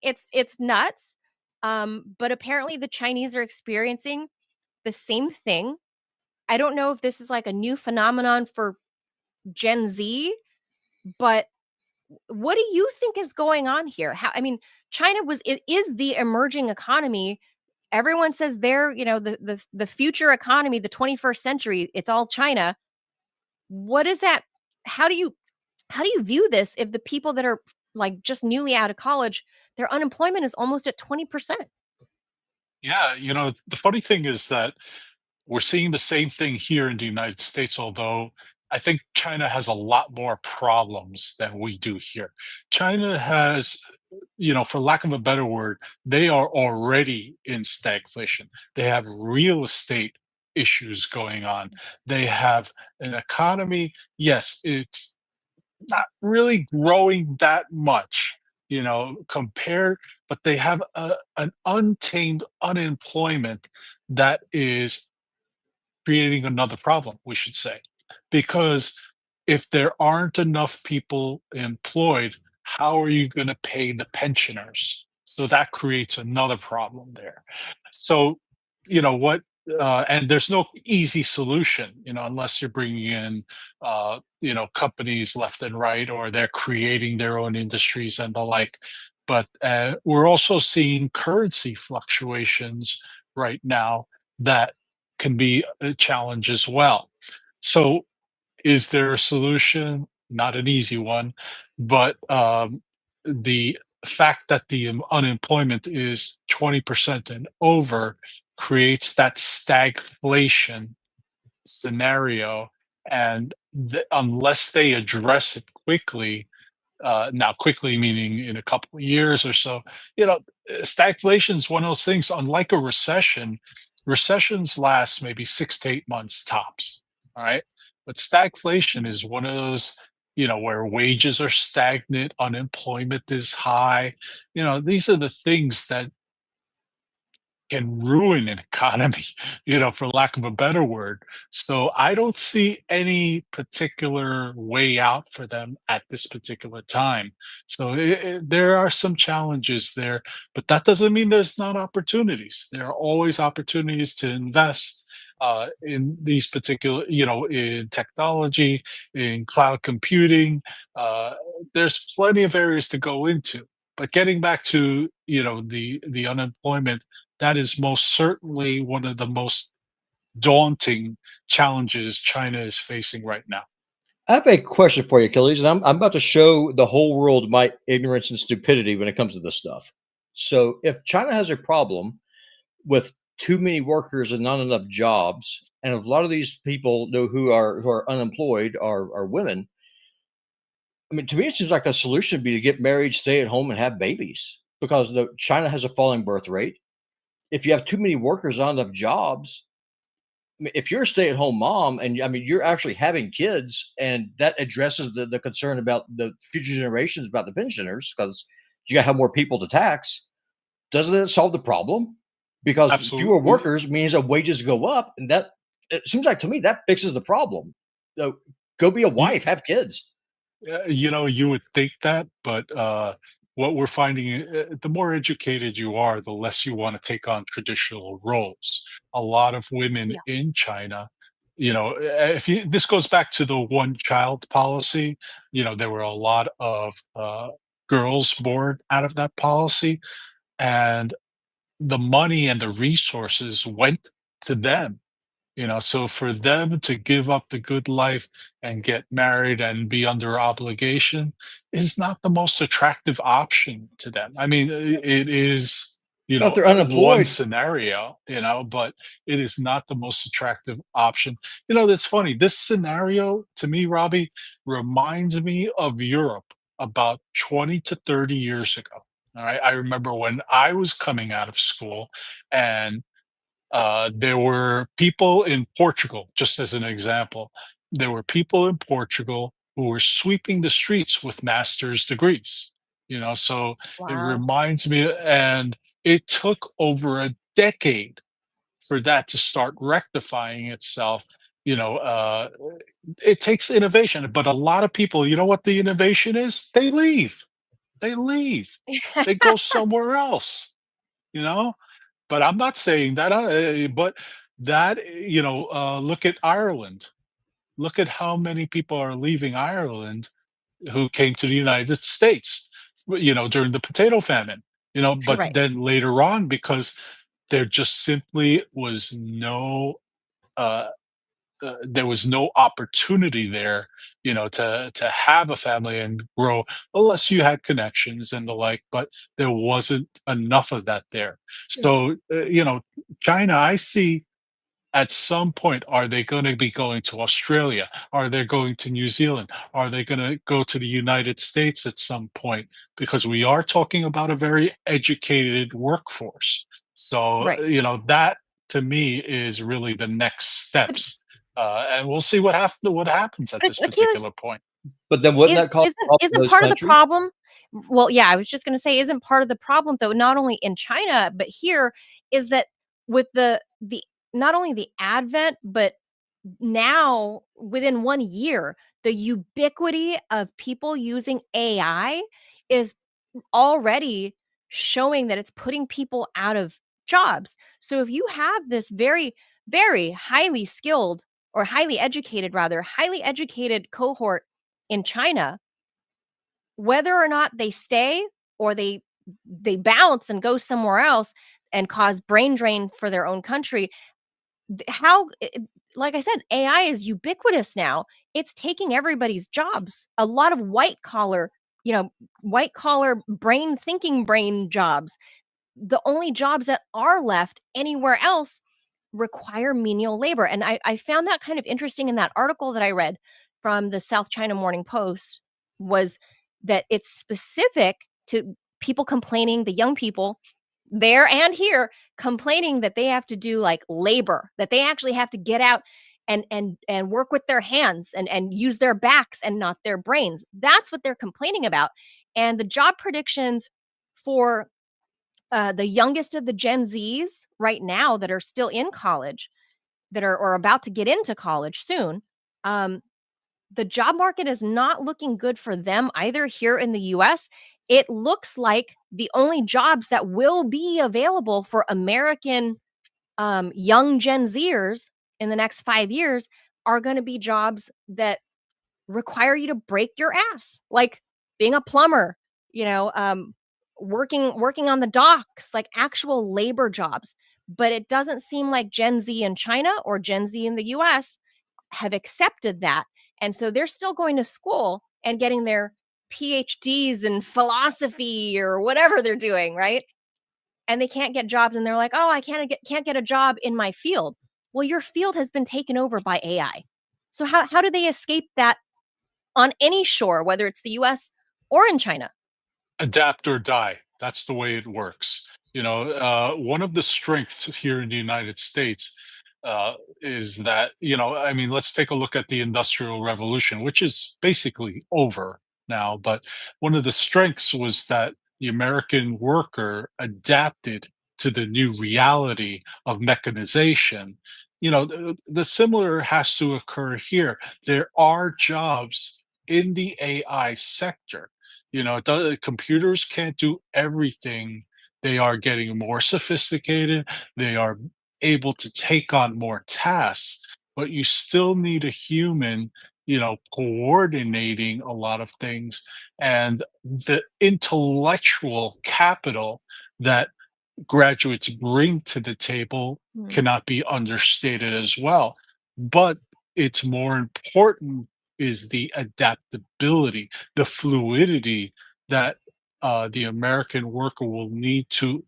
It's nuts. But apparently the Chinese are experiencing the same thing. I don't know if this is like a new phenomenon for Gen Z, but what do you think is going on here? How, I mean, China was it is the emerging economy. Everyone says they're, the future economy, the 21st century, it's all China. What is that? How do you how do you view this if the people that are like just newly out of college, their unemployment is almost at 20%? Yeah, the funny thing is that we're seeing the same thing here in the United States, although I think China has a lot more problems than we do here. China has, for lack of a better word, they are already in stagflation. They have real estate issues going on. They have an economy, yes, it's not really growing that much, compared, but they have an untamed unemployment that is creating another problem, we should say. Because if there aren't enough people employed, how are you going to pay the pensioners? So that creates another problem there. So, what, and there's no easy solution, unless you're bringing in, companies left and right, or they're creating their own industries and the like. But we're also seeing currency fluctuations right now that can be a challenge as well. So, is there a solution? Not an easy one, but the fact that the unemployment is 20% and over creates that stagflation scenario. And unless they address it quickly, now quickly meaning in a couple of years or so, stagflation is one of those things. Unlike a recession, recessions last maybe 6 to 8 months tops. All right, but stagflation is one of those, where wages are stagnant, unemployment is high. These are the things that can ruin an economy, for lack of a better word. So I don't see any particular way out for them at this particular time. So there are some challenges there, but that doesn't mean there's not opportunities. There are always opportunities to invest in these particular, in technology, in cloud computing. Uh, there's plenty of areas to go into. But getting back to the unemployment, that is most certainly one of the most daunting challenges China is facing right now. I have a question for you, Achilles, and I'm about to show the whole world my ignorance and stupidity when it comes to this stuff. So, if China has a problem with too many workers and not enough jobs, and if a lot of these people know who are unemployed are women, I mean, to me, it seems like a solution would be to get married, stay at home, and have babies because China has a falling birth rate. If you have too many workers, not enough jobs, I mean, if you're a stay-at-home mom and I mean you're actually having kids, and that addresses the concern about the future generations about the pensioners because you gotta have more people to tax, doesn't it solve the problem? Because fewer Absolutely. workers means that wages go up, and that it seems like to me that fixes the problem. So go be a wife, have kids. You would think that, but what we're finding, the more educated you are, the less you want to take on traditional roles. A lot of women Yeah. in China, if you, this goes back to the one child policy, there were a lot of girls born out of that policy, and the money and the resources went to them. So for them to give up the good life and get married and be under obligation is not the most attractive option to them. I mean, it is, Well, if they're one unemployed, scenario, but it is not the most attractive option. That's funny. This scenario to me, Robbie, reminds me of Europe about 20 to 30 years ago. All right. I remember when I was coming out of school, and there were people in Portugal, just as an example. There were people in Portugal who were sweeping the streets with master's degrees. So it Wow. reminds me, and it took over a decade for that to start rectifying itself. You know, uh, it takes innovation, but a lot of people, you know what the innovation is? They leave. They leave. They go somewhere else. You know, but I'm not saying that. But that look at Ireland. Look at how many people are leaving Ireland who came to the United States, during the potato famine. But Right. then later on, because there just simply was no uh, there was no opportunity there, to have a family and grow, unless you had connections and the like. But there wasn't enough of that there. So, China, I see at some point, are they going to be going to Australia? Are they going to New Zealand? Are they going to go to the United States at some point? Because we are talking about a very educated workforce. So, Right. that to me is really the next But steps. And we'll see what happens at but this Akila's particular point. But then wouldn't is that cause a isn't problem in isn't those part of the countries? problem. Well, yeah, I was just gonna say, isn't part of the problem, though, not only in China, but here, is that with the not only the advent, but now within 1 year, the ubiquity of people using AI is already showing that it's putting people out of jobs. So if you have this very, very highly skilled, or highly educated, rather, highly educated cohort in China, whether or not they stay, or they bounce and go somewhere else and cause brain drain for their own country, how like I said, AI is ubiquitous now. It's taking everybody's jobs. A lot of you know, white collar brain thinking brain jobs. The only jobs that are left anywhere else require menial labor. And I found that kind of interesting in that article that I read from the South China Morning Post, was that it's specific to people complaining, the young people there and here, complaining that they have to do like labor, that they actually have to get out and work with their hands and use their backs and not their brains. That's what they're complaining about. And the job predictions for the youngest of the Gen Zs right now that are still in college, that are or about to get into college soon, um, the job market is not looking good for them either here in the US. It looks like the only jobs that will be available for American young Gen Zers in the next 5 years are going to be jobs that require you to break your ass, like being a plumber, you know, working on the docks, like actual labor jobs. But it doesn't seem like Gen Z in China or Gen Z in the US have accepted that. And so they're still going to school and getting their PhDs in philosophy or whatever they're doing, right? And they can't get jobs, and they're like, "Oh, I can't get a job in my field." Well, your field has been taken over by AI. So how do they escape that on any shore, whether it's the US or in China? Adapt or die. That's the way it works. One of the strengths here in the United States is that, I mean, let's take a look at the Industrial Revolution, which is basically over now. But one of the strengths was that the American worker adapted to the new reality of mechanization. The similar has to occur here. There are jobs in the AI sector. Computers can't do everything. They are getting more sophisticated. They are able to take on more tasks, but you still need a human, coordinating a lot of things. And the intellectual capital that graduates bring to the table Mm, cannot be understated as well. But it's more important is the adaptability, the fluidity that the American worker will need to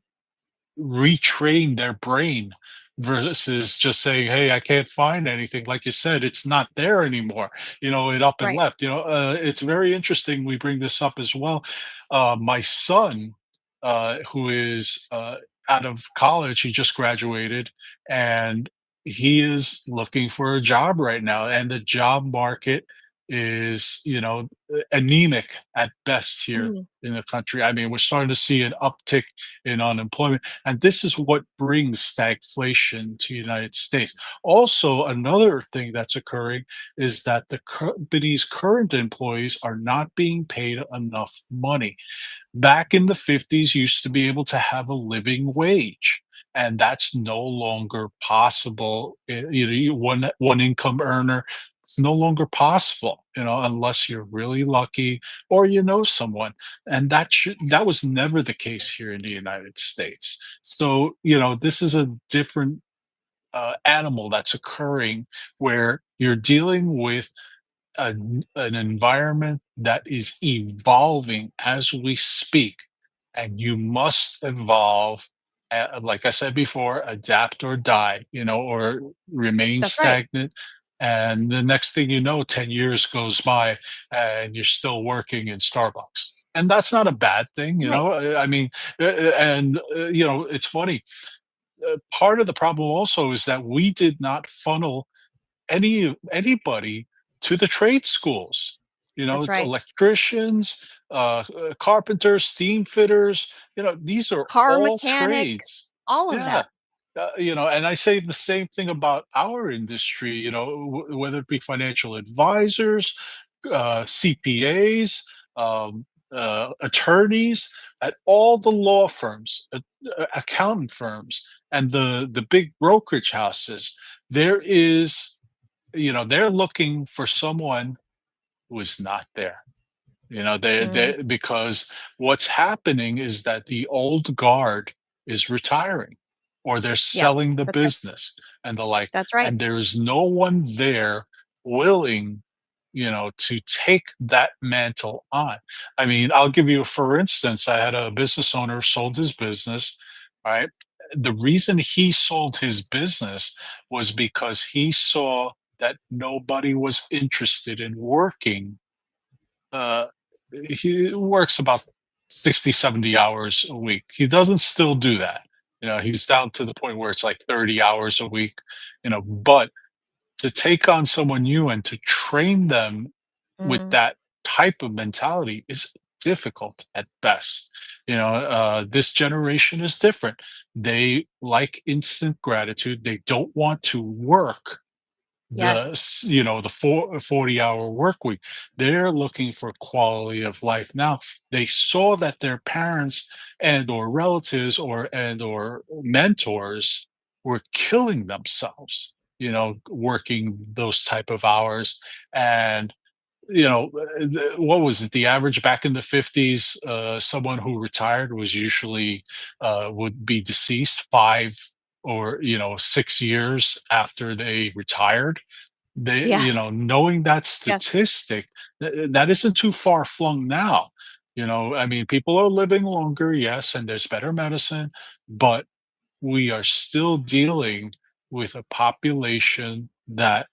retrain their brain versus just saying, "Hey, I can't find anything." Like you said, it's not there anymore. It up and right. left. It's very interesting. We bring this up as well. My son, who is out of college, he just graduated, and he is looking for a job right now. And the job market is, anemic at best here Mhm. in the country. I mean, we're starting to see an uptick in unemployment, and this is what brings stagflation to the United States. Also, another thing that's occurring is that the company's current employees are not being paid enough money. Back in the 50s, you used to be able to have a living wage, and that's no longer possible. One income earner, it's no longer possible, unless you're really lucky or you know someone. And that was never the case here in the United States. So, this is a different animal that's occurring, where you're dealing with an environment that is evolving as we speak, and you must evolve. Like I said before, adapt or die, or remain That's right. stagnant. And the next thing you know, 10 years goes by and you're still working in Starbucks. And that's not a bad thing, Right. I mean, and, it's funny. Part of the problem also is that we did not funnel anybody to the trade schools, That's right. electricians, carpenters, steam fitters, these are Car all mechanic, trades. all of Yeah. that. And I say the same thing about our industry, whether it be financial advisors, CPAs, attorneys, at all the law firms, accountant firms, and the big brokerage houses. There is, they're looking for someone who is not there. Mm, Because what's happening is that the old guard is retiring, or they're yeah, selling the that's right. business and the like, That's right. and there's no one there willing, to take that mantle on. I mean, I'll give you, for instance, I had a business owner sold his business, right? The reason he sold his business was because he saw that nobody was interested in working. uh, he works about 60, 70 hours a week. He doesn't still do that. He's down to the point where it's like 30 hours a week, but to take on someone new and to train them with Mm, that type of mentality is difficult at best. This generation is different. They like instant gratitude. They don't want to work yes. the 40-hour work week. They're looking for quality of life. Now, they saw that their parents and or relatives or mentors were killing themselves, working those type of hours. And what was it, the average back in the 50s? Someone who retired was usually would be deceased 5 or 6 years after they retired. Yes. Knowing that Yes. statistic, that isn't too far flung now. I mean, people are living longer, yes, and there's better medicine, but we are still dealing with a population that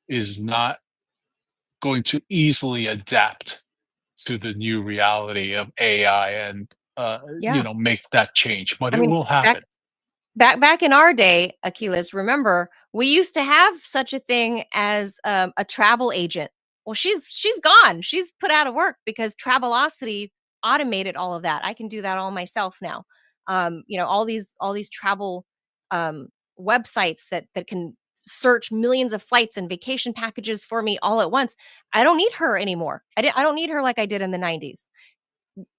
is not going to easily adapt to the new reality of AI and Yeah. make that change, but I it mean, will happen. back in our day, Aquiles, remember, we used to have such a thing as a travel agent. Well, she's gone. She's put out of work because Travelocity automated all of that. I can do that all myself now. All these travel um, websites that can search millions of flights and vacation packages for me all at once. I don't need her anymore. I don't need her like I did in the 90s.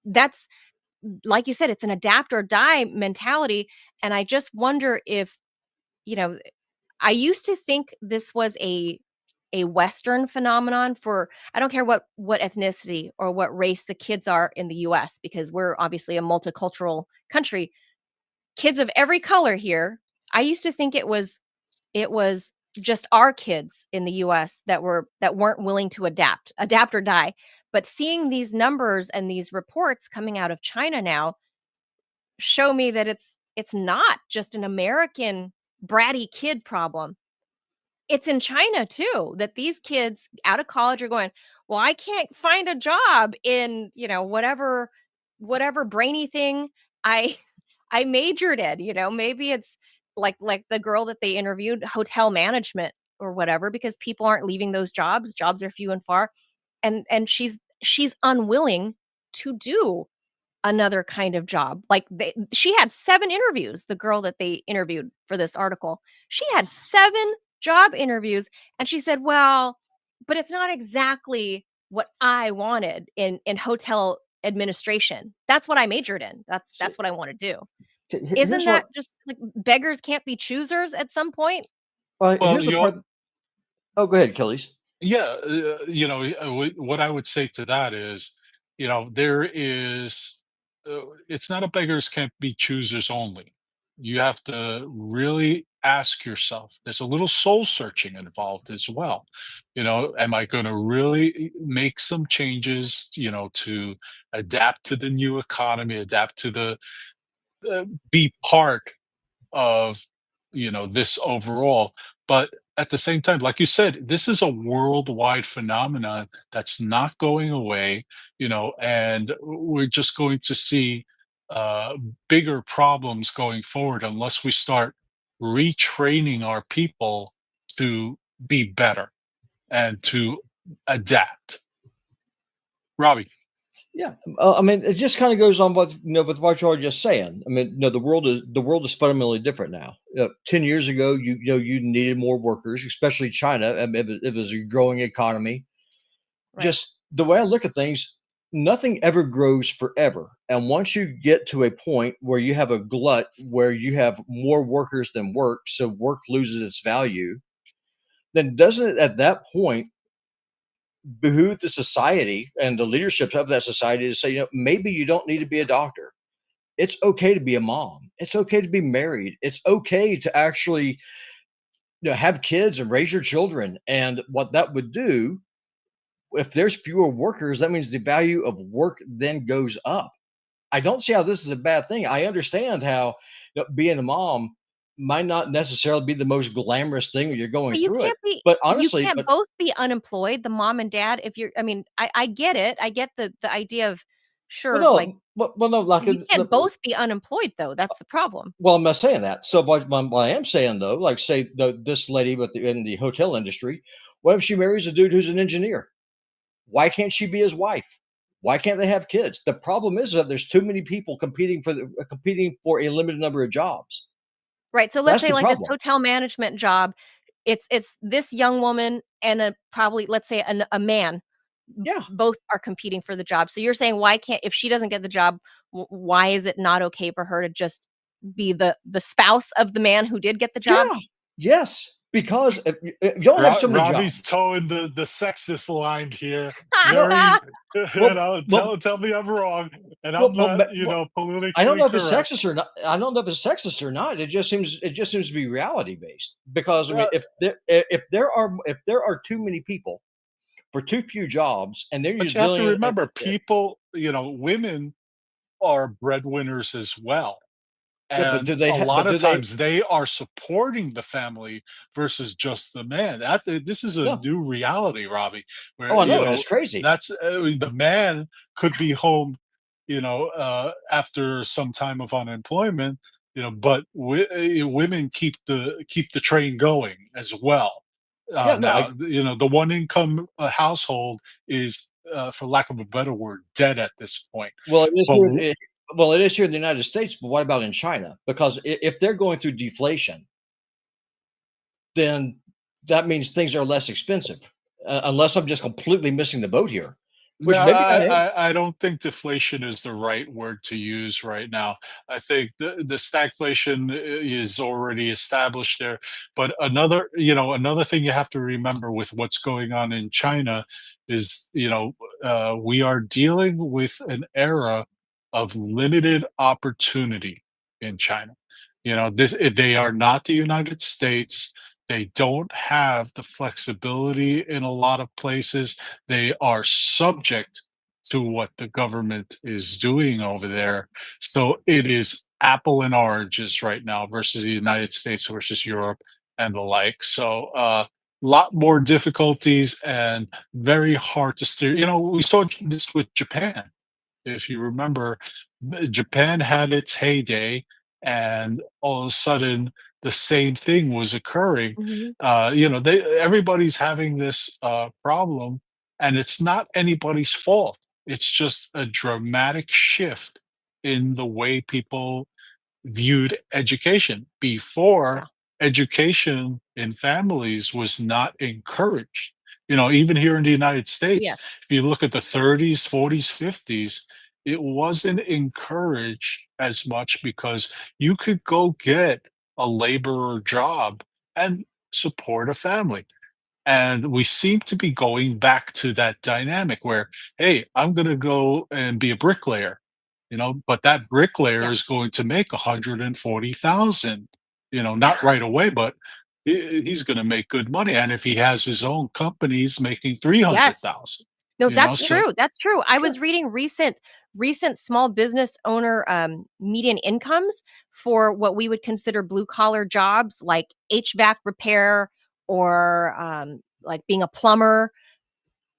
That's like you said, it's an adapt or die mentality. And I just wonder if, you know, I used to think this was a Western phenomenon for I don't care what ethnicity or what race the kids are in the US because we're obviously a multicultural country. Kids of every color here. I used to think it was just our kids in the US that weren't willing to adapt or die. But seeing these numbers and these reports coming out of China now show me that it's not just an American bratty kid problem. It's in China too, that these kids out of college are going, "Well, I can't find a job in, whatever brainy thing I I majored in." Maybe it's like the girl that they interviewed, hotel management. or whatever because people aren't leaving those jobs. Jobs are few and far, and she's unwilling to do another kind of job. Like she had 7 interviews, the girl that they interviewed for this article. She had 7 job interviews and she said, "Well, but it's not exactly what I wanted in hotel administration. That's what I majored in. That's what I want to do." Isn't Here's that what. just like beggars can't be choosers at some point? Well, Here's the part. Oh, go ahead, Achilles. yeah, what I would say to that is, there is, it's not a beggars can't be choosers only. You have to really ask yourself. There's a little soul searching involved as well. Am I going to really make some changes, to adapt to the new economy, adapt to be part of this overall, but at the same time, like you said, this is a worldwide phenomenon that's not going away, and we're just going to see uh bigger problems going forward unless we start retraining our people to be better and to adapt. Robbie. Yeah, I mean, it just kind of goes on with with what you're just saying. I mean, the world is fundamentally different now. 10 years ago, you needed more workers, especially China. It was a growing economy. Right. Just the way I look at things, nothing ever grows forever. And once you get to a point where you have a glut, where you have more workers than work, so work loses its value, then doesn't it at that point behoove the society and the leadership of that society to say, maybe you don't need to be a doctor. It's okay to be a mom. It's okay to be married. It's okay to actually have kids and raise your children. And what that would do, if there's fewer workers, that means the value of work then goes up. I don't see how this is a bad thing. I understand how being a mom might not necessarily be the most glamorous thing when you're going But you through it. can't be But you honestly, can't both be unemployed, the mom and dad, if you're I mean, I get it. I get the idea of well, sure, like, no, no, like you can't both be unemployed though, that's the problem. well, I'm not saying that. So, what I am saying though, like say this lady in the hotel industry, what if she marries a dude who's an engineer? Why can't she be his wife? Why can't they have kids? The problem is that there's too many people competing for a limited number of jobs. Right, so let's That's say the like this problem. hotel management job, it's this young woman and a probably, let's say, a man, Yeah, both are competing for the job. So you're saying why can't if she doesn't get the job, why is it not okay for her to just be the spouse of the man who did get the job? yeah, yes. Because if you only have so many Robbie's jobs. towing the sexist line here. No, Very, well, well, tell me I'm wrong, and I'm well, well, not, well, I don't politically know if it's correct. sexist or not. I don't know if it's sexist or not. It just seems to be reality based. Because I mean, Uh, if there are too many people for too few jobs, and then you're but you have to dealing remember, people, women are breadwinners as well. yeah, but And a but lot of do they? times they are supporting the family versus just the man. This is a No. new reality, Robbie, where, Oh, I know, and it's crazy. that's the man could be home, after some time of unemployment, but women keep the train going as well. Yeah, no, Now, the one income household is, for lack of a better word, dead at this point. well, it is But here. Well, it is here in the United States, but what about in China? Because if they're going through deflation, then that means things are less expensive. Unless I'm just completely missing the boat here, No, which maybe I am. I don't think deflation is the right word to use right now. I think the stagflation is already established there. But another thing you have to remember with what's going on in China is, we are dealing with an era of limited opportunity in China. They are not the United States. They don't have the flexibility in a lot of places. They are subject to what the government is doing over there. So it is apple and oranges right now versus the United States versus Europe and the like. So lot more difficulties and very hard to steer. We saw this with Japan. If you remember, Japan had its heyday, and all of a sudden the same thing was occurring. Mhm. Everybody's having this problem, and it's not anybody's fault. It's just a dramatic shift in the way people viewed education. Yeah. Before, education in families was not encouraged. Even here in the United States, Yes. if you look at the 30s, 40s, 50s, it wasn't encouraged as much because you could go get a laborer job and support a family. And we seem to be going back to that dynamic where, hey, I'm going to go and be a bricklayer, but that bricklayer Yeah. is going to make 140,000, not right away, but he's going to make good money. And if he has his own company, he's making Yes. 300,000, No, that's so true, that's true. I Sure. was reading recent small business owner, median incomes for what we would consider blue collar jobs like HVAC repair or, like being a plumber.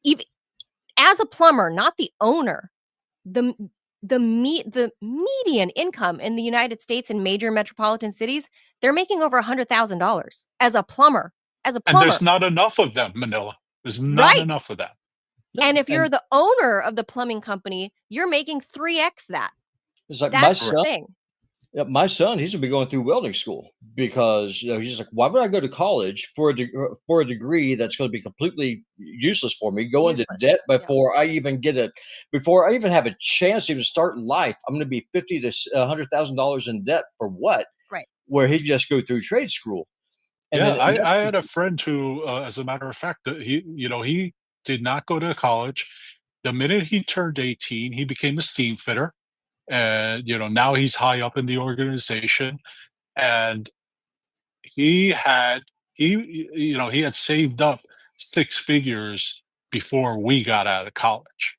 Even as a plumber, not the owner, the the median income in the United States in major metropolitan cities, they're making over $100,000 as a plumber, as a and there's plumber. not enough of them, Manila. There's not Right. enough of that. Yeah, And if you're and the owner of the plumbing company, you're making 3x that. it's like my That's the Correct. son. thing. Yeah, my son, he's gonna be going through welding school because he's like, why would I go to college for a degree that's going to be completely useless for me? Go into Useless. debt Yep. before I even have a chance to even start life. I'm going to be 50 to $100,000 in debt for what? Right. Where he just go through trade school, and Yeah, then and I that's had a friend who, as a matter of fact, he did not go to college. The minute he turned 18, he became a steam fitter, and now he's high up in the organization. And he had he had saved up six figures before we got out of college.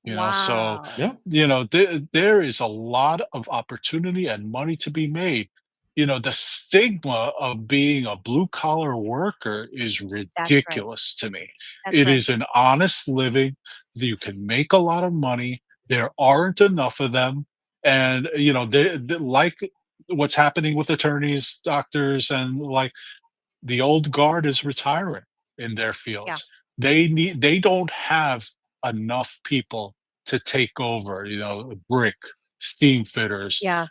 So Wow. yeah, there is a lot of opportunity and money to be made. The stigma of being a blue collar worker is That's right. ridiculous to me. That's It right. is an honest living. You can make a lot of money. There aren't enough of them. And like what's happening with attorneys, doctors, and like the old guard is retiring in their Yeah. fields. They don't have enough people to take over, brick, steam fitters, Yeah.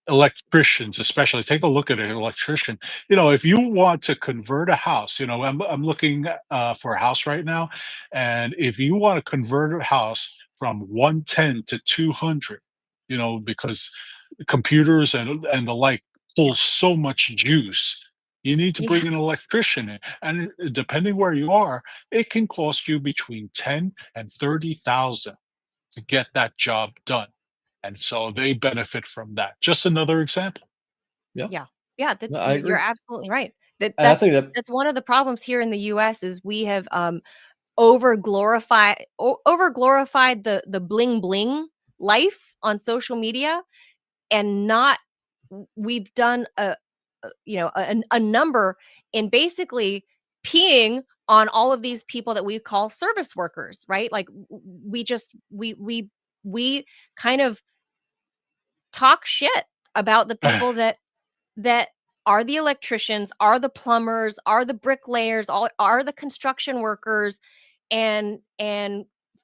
electricians, especially. Take a look at an electrician. If you want to convert a house, I'm looking for a house right now, and if you want to convert a house from 110 to 200, because computers and the like pull Yeah. so much juice. You need to Yeah. bring an electrician in, and depending where you are, it can cost you between 10 and 30,000 to get that job done. And so they benefit from that. Just another example. yeah, Yeah. Yeah, no, that's I you're agree, absolutely right. That and I that's think that that's one of the problems here in the US is we have, over glorified the bling bling life on social media and not we've done a number in basically peeing on all of these people that we call service workers, right? Like we just we kind of talk shit about the people that are the electricians, are the plumbers, are the bricklayers, all are the construction workers, and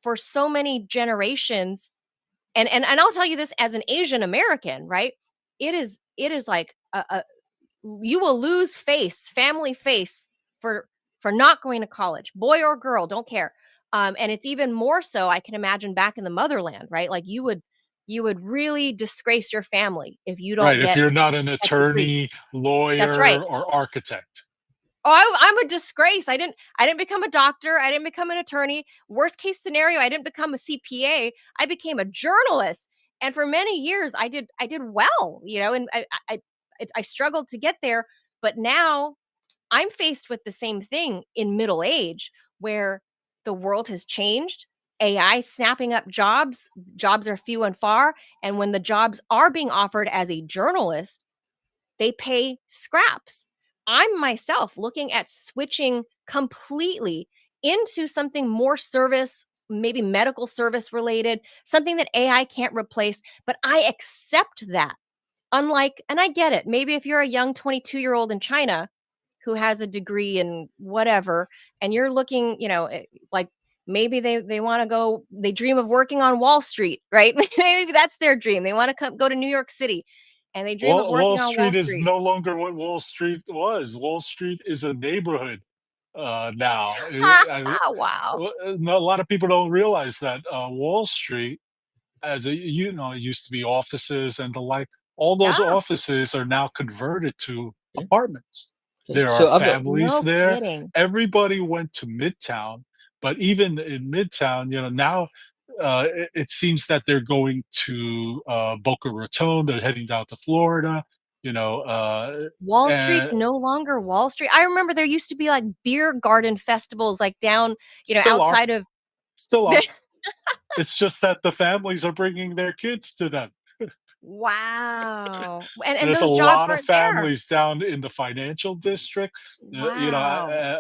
for so many generations, and I'll tell you this as an Asian American, right? It is like a you will lose family face for not going to college, boy or girl, don't care. And it's even more so, I can imagine back in the motherland, right? Like you would really disgrace your family if you don't Right. If get you're not an that degree. attorney, That's right. lawyer, or architect. Oh, I'm a disgrace. I didn't become a doctor. I didn't become an attorney. Worst case scenario, I didn't become a CPA. I became a journalist. And for many years I did well, and I struggled to get there, but now I'm faced with the same thing in middle age where the world has changed. AI snapping up jobs are few and far, and when the jobs are being offered as a journalist, they pay scraps. I'm myself looking at switching completely into something more service, maybe medical service related, something that AI can't replace, but I accept that Unlike, and I get it, maybe if you're a young 22-year-old in China who has a degree in whatever, and you're looking, like maybe they want to go, they dream of working on Wall Street, right? Maybe that's their dream. They want to go to New York City and they dream of Wall working on Wall Street is Street. no longer what Wall Street was. Wall Street is a neighborhood now. Wow. No, a lot of people don't realize that Wall Street, it used to be offices and the like. All those Yeah. offices are now converted to Yeah. apartments. There are So I've got families No there. kidding. Everybody went to Midtown, but even in Midtown, now it seems that they're going to Boca Raton. They're heading down to Florida. Wall Street's And no longer Wall Street. I remember there used to be like beer garden festivals like down, still are, outside of still are. It's just that the families are bringing their kids to them. Wow. And There's a those jobs lot of aren't there. families down in the financial district. Wow.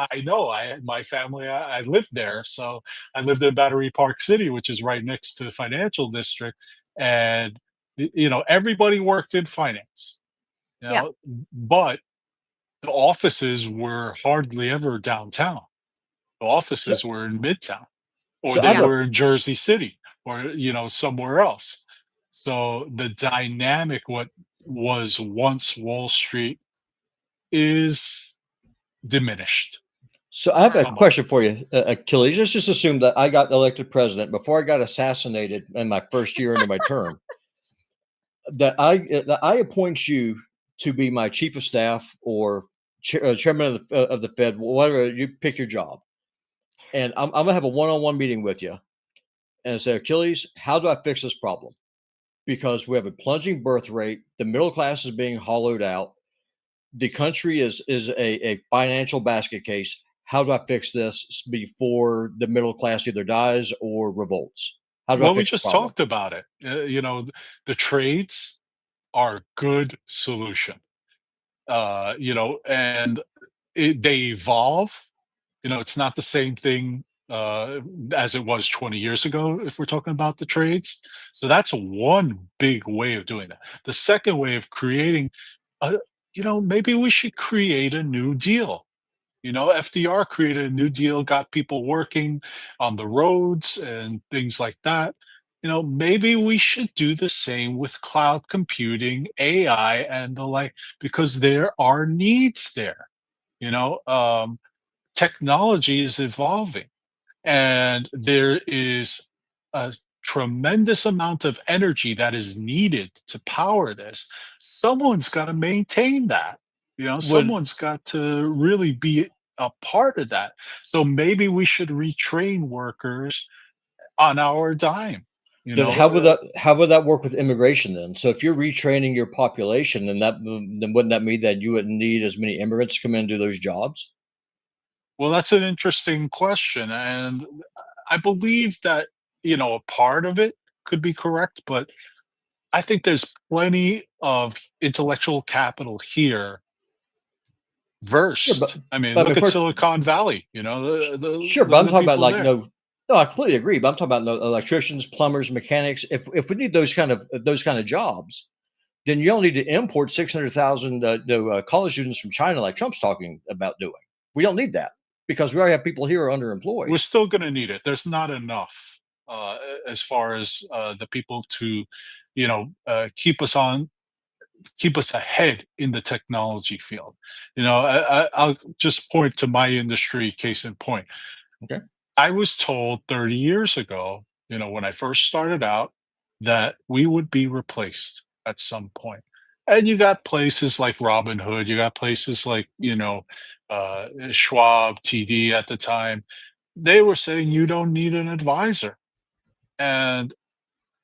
I know. My family. I lived there, so I lived in Battery Park City, which is right next to the financial district, and everybody worked in finance. Yeah. But the offices were hardly ever downtown. The so offices were in Midtown, or so they I've Yeah. got were in Jersey City, or somewhere else. So the dynamic, what was once Wall Street, is diminished so I have a Wow. somewhat. question for you, Achilles. Let's just assume that I got elected president before I got assassinated in my first year into my term. That I appoint you to be my chief of staff or chairman of the Fed, whatever you pick your job, and I'm gonna have a one-on-one meeting with you and say, Achilles, how do I fix this problem? Because we have a plunging birth rate, the middle class is being hollowed out, the country is a financial basket case. How do I fix this before the middle class either dies or revolts? How do I Well, we fix the just problem? talked about it. The trades are a good solution. And they evolve. It's not the same thing as it was 20 years ago if we're talking about the trades. So that's one big way of doing that. The second way of creating, a, maybe we should create a new deal. FDR created a new deal, got people working on the roads and things like that. Maybe we should do the same with cloud computing, AI, and the like, because there are needs there. You know, Technology is evolving, and there is a tremendous amount of energy that is needed to power this. Someone's got to maintain that. Would Someone's got to really be a part of that. So maybe we should retrain workers on our dime. You then know, how would that work with immigration then? So if you're retraining your population, then wouldn't that mean that you wouldn't need as many immigrants to come in and do those jobs? well, that's an interesting question, and I believe that a part of it could be correct, but I think there's plenty of intellectual capital here Sure, versed. I mean, but I look mean, at first, Silicon Valley. sure, but Look I'm at the talking about people like there. no, I completely agree. But I'm talking about no electricians, plumbers, mechanics. If we need those kind of jobs, then you don't need to import 600,000 college students from China like Trump's talking about doing. We don't need that because we already have people here who are underemployed. We're still going to need it. There's not enough as far as the people to, keep us ahead in the technology field. I'll just point to my industry, case in point. Okay. I was told 30 years ago, when I first started out, that we would be replaced at some point. And you got places like Robinhood, you got places like, Schwab, TD at the time. They were saying you don't need an advisor. And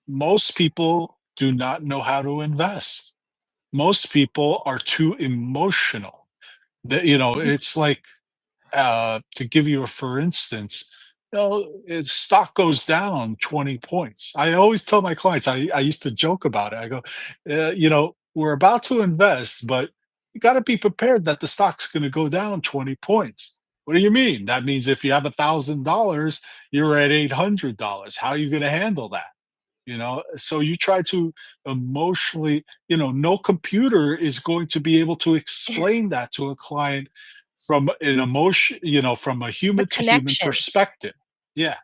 most people do not know how to invest. Most people are too emotional. It's like to give you a for instance, stock goes down 20 points. I always tell my clients, I used to joke about it. I go, we're about to invest, but you got to be prepared that the stock's going to go down 20 points. What do you mean? That means if you have $1,000, you're at $800. How are you going to handle that? So you try to emotionally, no computer is going to be able to explain that to a client from an emotion, from a The human to human connection. perspective. Yeah.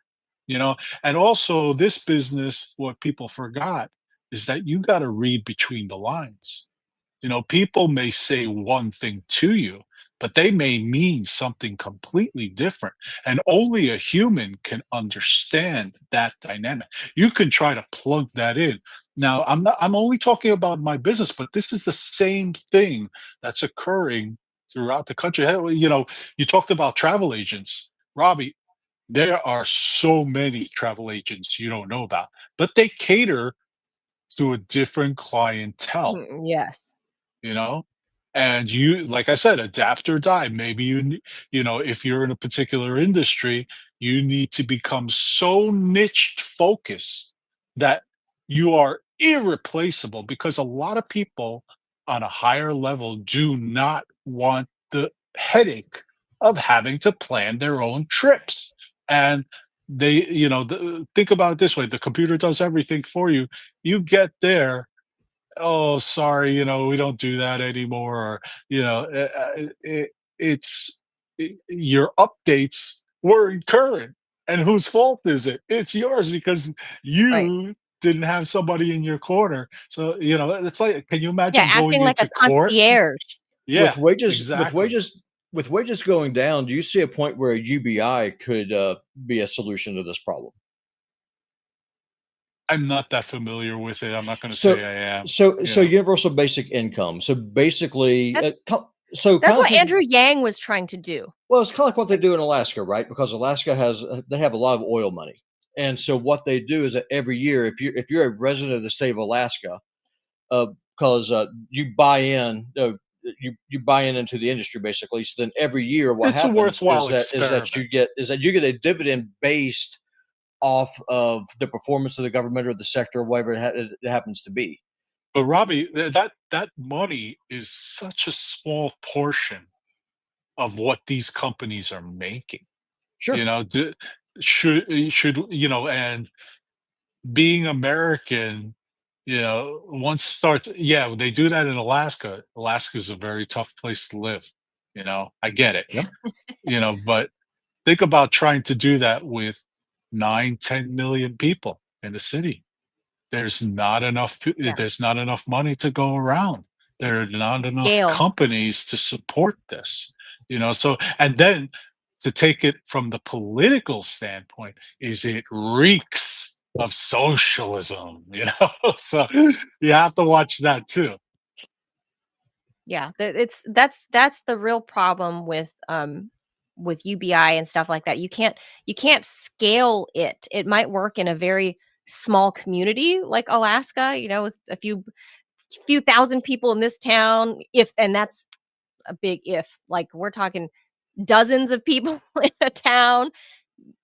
you know and also this business, what people forgot is that you got to read between the lines. People may say one thing to you, but they may mean something completely different. And only a human can understand that dynamic. You can try to plug that in. Now, I'm only talking about my business, but this is the same thing that's occurring throughout the country. Hey, well, you talked about travel agents. Robbie, there are so many travel agents you don't know about, but they cater to a different clientele, Yes. you know? And you, like I said, adapt or die. Maybe if you're in a particular industry, you need to become so niche focused that you are irreplaceable, because a lot of people on a higher level do not want the headache of having to plan their own trips. And think about it this way: the computer does everything for you. You get there, "Oh, sorry, we don't do that anymore," or, it's your updates weren't current, and whose fault is it? It's yours, because Right. you didn't have somebody in your corner. So, it's like, can you Yeah, imagine going acting like a into court? concierge. Yeah, With exactly. wages going down, do you see a point where a UBI could be a solution to this problem? I'm not that familiar with it. I'm not gonna So say I am, so universal basic income. So basically, That's so that's kind of what think. Andrew Yang was trying to do. Well, it's kind of like what they Like, do in Alaska, right? Because Alaska has they have a lot of oil money, and so what they do is that every year, if you're a resident of the state of Alaska, because you buy in, you buy in into the industry basically. So then every year, what it's a happens is worthwhile experiment. that you get a dividend based off of the performance of the government or the sector, or whatever it happens to be. But Robbie, that money is such a small portion of what these companies are making. You Sure. know, d should and being American, once starts, yeah, they do that in Alaska. Alaska is a very tough place to live. I get it. Yeah. But think about trying to do that with 9, 10 million people in the city. yeah, There's not enough money to go around. There are not enough scale. companies to support this. So, and then to take it from the political standpoint, is it reeks of socialism. So you have to watch that too. Yeah, that's the real problem with UBI and stuff like that. You can't scale it. It might work in a very small community like Alaska, with a few thousand people in this town, if and that's a big if. Like we're talking dozens of people in a town,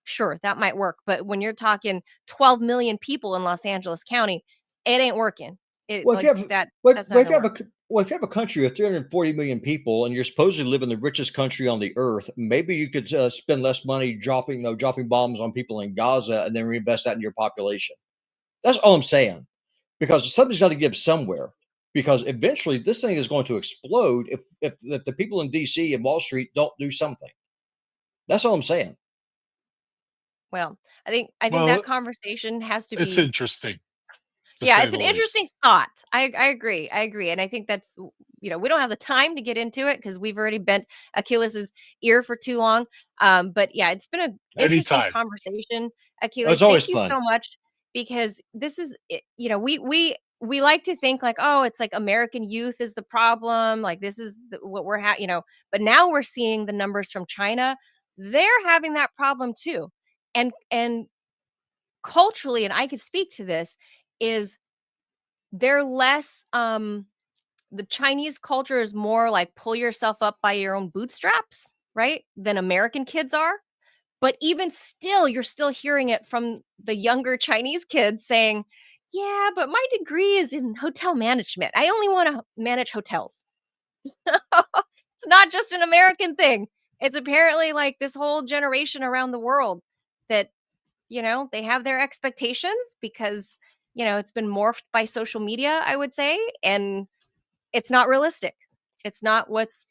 sure, that might work. But when you're talking 12 million people in Los Angeles County, it ain't working. It Well, if like you have that well, that's not well, if gonna you have work. a well, if you have a country of 340 million people and you're supposedly live in the richest country on the earth, maybe you could spend less money dropping bombs on people in Gaza and then reinvest that in your population. That's all I'm saying. Because something's got to give somewhere. Because eventually this thing is going to explode if the people in DC and Wall Street don't do something. That's all I'm saying. Well, I think that Well, conversation has to it's be. interesting, to Yeah, say it's the an interesting least. thought. I agree, and I think we don't have the time to get into it because we've already bent Achilles's ear for too long. But yeah, it's been an interesting Anytime. conversation, It's Achilles. always Thank you fun. so much because this is we like to think like, oh, it's like American youth is the problem, like this is what but now we're seeing the numbers from China. They're having that problem too, and culturally, and I could speak to this, is they're less the Chinese culture is more like pull yourself up by your own bootstraps, right? Than American kids are. But even still, you're still hearing it from the younger Chinese kids saying, "Yeah, but my degree is in hotel management. I only want to manage hotels." It's not just an American thing. It's apparently like this whole generation around the world that they have their expectations because it's been morphed by social media, I would say, and it's not realistic. It's not what's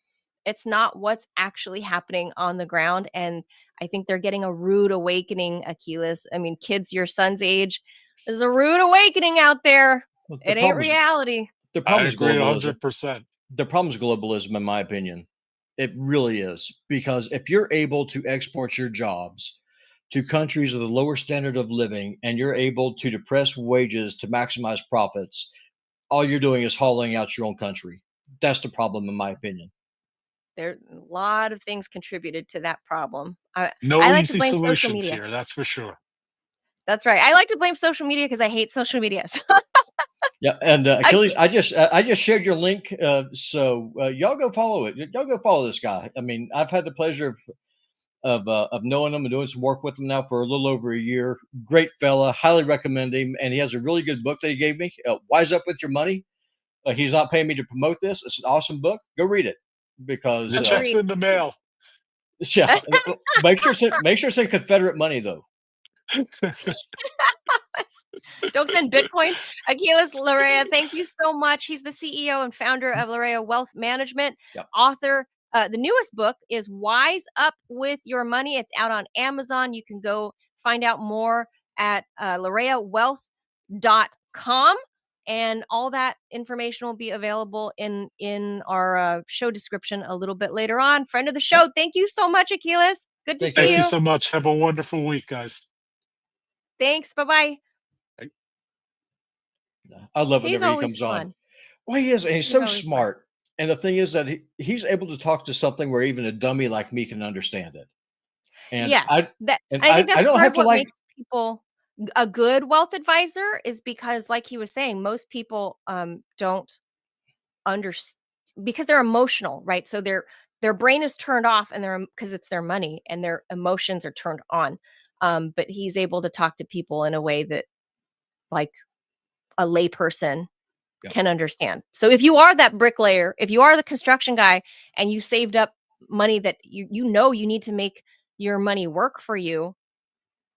actually happening on the ground. And I think they're getting a rude awakening, Aquiles. I mean, kids your son's age, there's a rude awakening out there. Well, It ain't reality. the I problem is agree globalism. 100%. The problem is globalism, in my opinion. It really is, because if you're able to export your jobs to countries with a lower standard of living and you're able to depress wages to maximize profits, all you're doing is hauling out your own country. That's the problem, in my opinion. There a lot of things contributed to that problem. I No like to easy blame social solutions media. here, that's for sure. That's right. I like to blame social media because I hate social media. Yeah, and Achilles, I just shared your link, so y'all go follow it. Y'all go follow this guy. I mean, I've had the pleasure of knowing him and doing some work with him now for a little over a year. Great fella, highly recommend him, and he has a really good book that he gave me. Wise Up with Your Money. He's not paying me to promote this. It's an awesome book. Go read it, because The check's in the mail. yeah, make sure send Confederate money though. Don't send Bitcoin. Aquiles Larrea, thank you so much. He's the CEO and founder of Larrea Wealth Management, author. The newest book is Wise Up with Your Money. It's out on Amazon. You can go find out more at larreawealth.com. And all that information will be available in our show description a little bit later on. Friend of the show, thank you so much, Aquiles. Good to see you. Thank you so much. Have a wonderful week, guys. Thanks. Bye-bye. I love it whenever he comes on. Well, he is, and he's so smart. And the thing is that he's able to talk to something where even a dummy like me can understand it. And yes, I think that's part of what makes people a good wealth advisor, is because, like he was saying, most people don't understand because they're emotional, right? So their brain is turned off, and because it's their money, and their emotions are turned on. But he's able to talk to people in a way that, like, a layperson can understand. So if you are that bricklayer, if you are the construction guy, and you saved up money that you need to make your money work for you,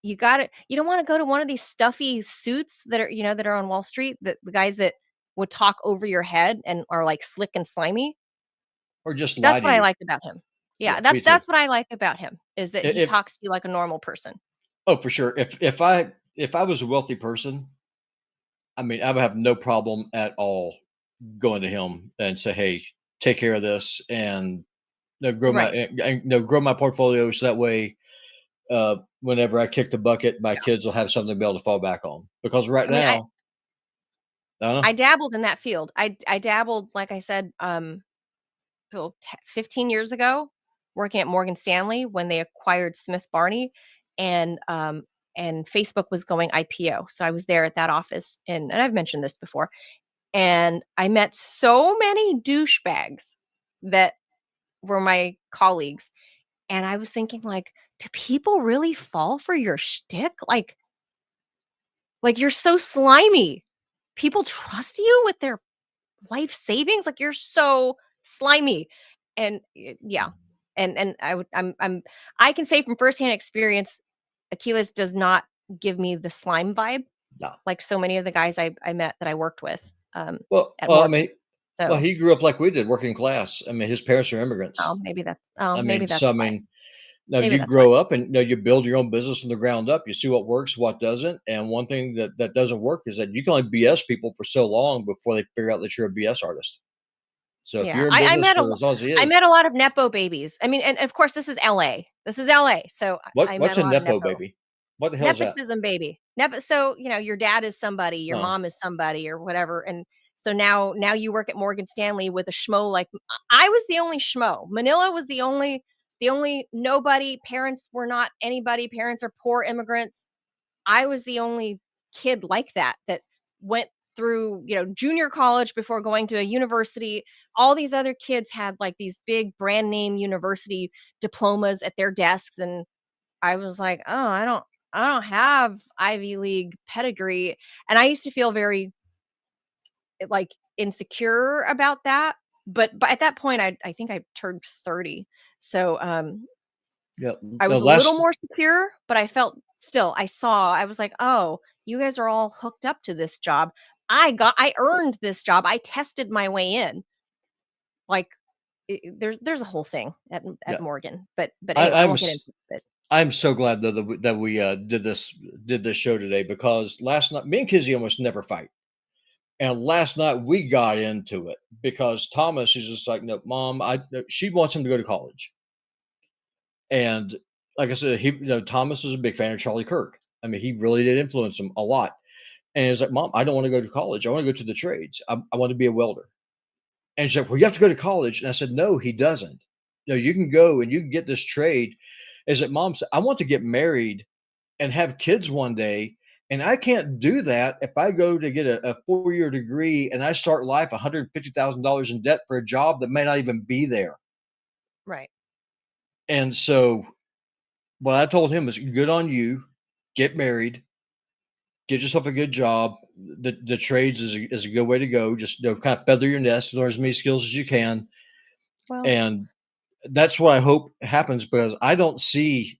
you don't want to go to one of these stuffy suits that are on Wall Street, the guys that would talk over your head and are like slick and slimy. Or just lie That's to what you. I liked about him. Yeah, that's what I like about him, is that he talks to you like a normal person. Oh, for sure. If I was a wealthy person, I mean, I would have no problem at all going to him and say, "Hey, take care of this, and grow my portfolio, so that way, whenever I kick the bucket, my kids will have something to be able to fall back on." Because right now, I don't know. I dabbled in that field. I dabbled, like I said, 15 years ago, working at Morgan Stanley when they acquired Smith Barney, and Facebook was going IPO. So I was there at that office, and I've mentioned this before. And I met so many douchebags that were my colleagues. And I was thinking, like, do people really fall for your shtick? Like you're so slimy. People trust you with their life savings. Like, you're so slimy. And yeah. And I can say from firsthand experience, Aquiles does not give me the slime vibe. No. Like so many of the guys I met that I worked with. I mean, So, he grew up like we did, working class. I mean, his parents are immigrants. Oh, maybe that's. Now you grow up and you build your own business from the ground up. You see what works, what doesn't. And one thing that doesn't work is that you can only BS people for so long before they figure out that you're a BS artist. So if you're in business for as long as he is, I met a lot of Nepo babies. I mean, and of course, this is LA. So what's a Nepo baby? What the hell is that? Nepotism baby. So, your dad is somebody, your mom is somebody, or whatever. And so now you work at Morgan Stanley with a schmo. Like, I was the only schmo. Manila was the only nobody. Parents were not anybody. Parents are poor immigrants. I was the only kid like that went through, junior college before going to a university. All these other kids had like these big brand name university diplomas at their desks. And I was like, oh, I don't have Ivy League pedigree. And I used to feel very like insecure about that. But at that point, I think I turned 30. So I was a little more secure, but I felt still, I was like, oh, You guys are all hooked up to this job. I earned this job. I tested my way in. Like, there's a whole thing at Yeah. Morgan, but I, anyway, I I'm won't get s- into it. I'm so glad though that we did this show today, because last night me and Kizzy almost never fight. And last night we got into it because Thomas is just like, no, mom, she wants him to go to college. And like I said, Thomas is a big fan of Charlie Kirk. I mean, he really did influence him a lot. And he's like, Mom, I don't want to go to college. I want to go to the trades. I want to be a welder. And she's like, well, you have to go to college. And I said, no, he doesn't. No, you can go and you can get this trade. Is that Mom said, I want to get married and have kids one day. And I can't do that if I go to get a 4-year degree and I start life $150,000 in debt for a job that may not even be there. Right. And so what I told him is, good on you, get married, get yourself a good job. The trades is a good way to go. Just kind of feather your nest, learn as many skills as you can. Well, And that's what I hope happens, because I don't see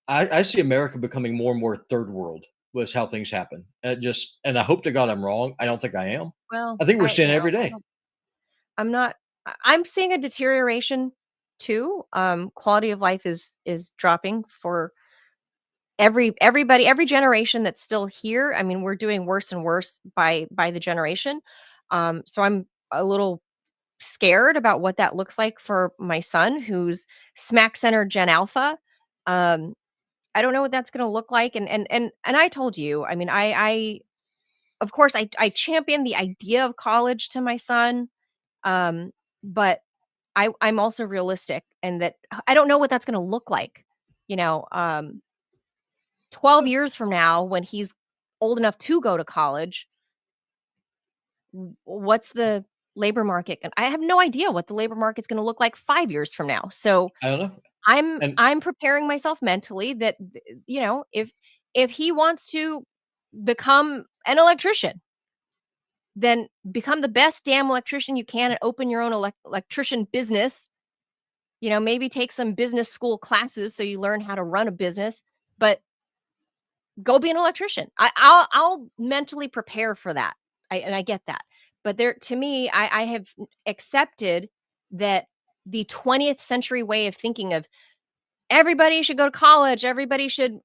I see America becoming more and more third world with how things happen. And I hope to God I'm wrong. I don't think I am. well, I think we're I seeing you it every know, day. I'm not. I'm seeing a deterioration too. Quality of life is dropping for everybody, every generation that's still here. I mean, we're doing worse and worse by the generation. So I'm a little scared about what that looks like for my son, who's smack center Gen Alpha. Um, I don't know what that's going to look like. And I told you, I mean, I of course I champion the idea of college to my son. Um, but I'm also realistic, and that I don't know what that's going to look like. You know, 12 years from now, when he's old enough to go to college, what's the labor market? And I have no idea what the labor market's going to look like 5 years from now. So I don't know. I'm And I'm preparing myself mentally that, if he wants to become an electrician, then become the best damn electrician you can and open your own electrician business. Maybe take some business school classes so you learn how to run a business, but go be an electrician. I'll mentally prepare for that. And I get that. But to me, I have accepted that the 20th century way of thinking of everybody should go to college, everybody should,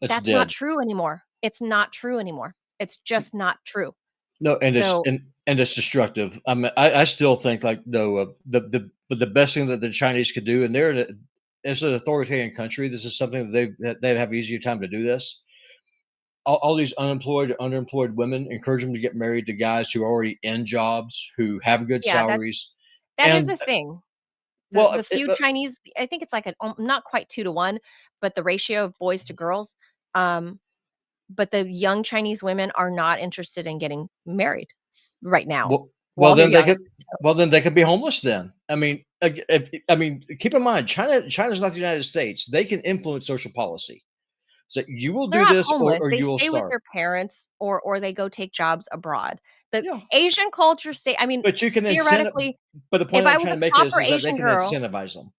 it's that's not dead. true anymore. It's not true anymore. It's just not true. No, and So, it's destructive. I mean, I still think, like, no, the best thing that the Chinese could do, and it's an authoritarian country. This is something that they have easier time to do this. All these unemployed or underemployed women, encourage them to get married to guys who are already in jobs, who have good yeah, salaries. that is And a thing. The well, the few Chinese, I think it's like not quite 2 to 1, but the ratio of boys to girls. Um, but the young Chinese women are not interested in getting married right now well, well, while they're then they young. could well then they could be homeless then. I mean, keep in mind, China's not the United States. They can influence social policy. So you will They're do not this, homeless. or They you will stay with starve. their parents, or they go take jobs abroad. The Yeah, Asian culture I mean, but you can incentive. theoretically, But the point if I'm I was trying a to make proper is that they Asian can girl, incentivize them.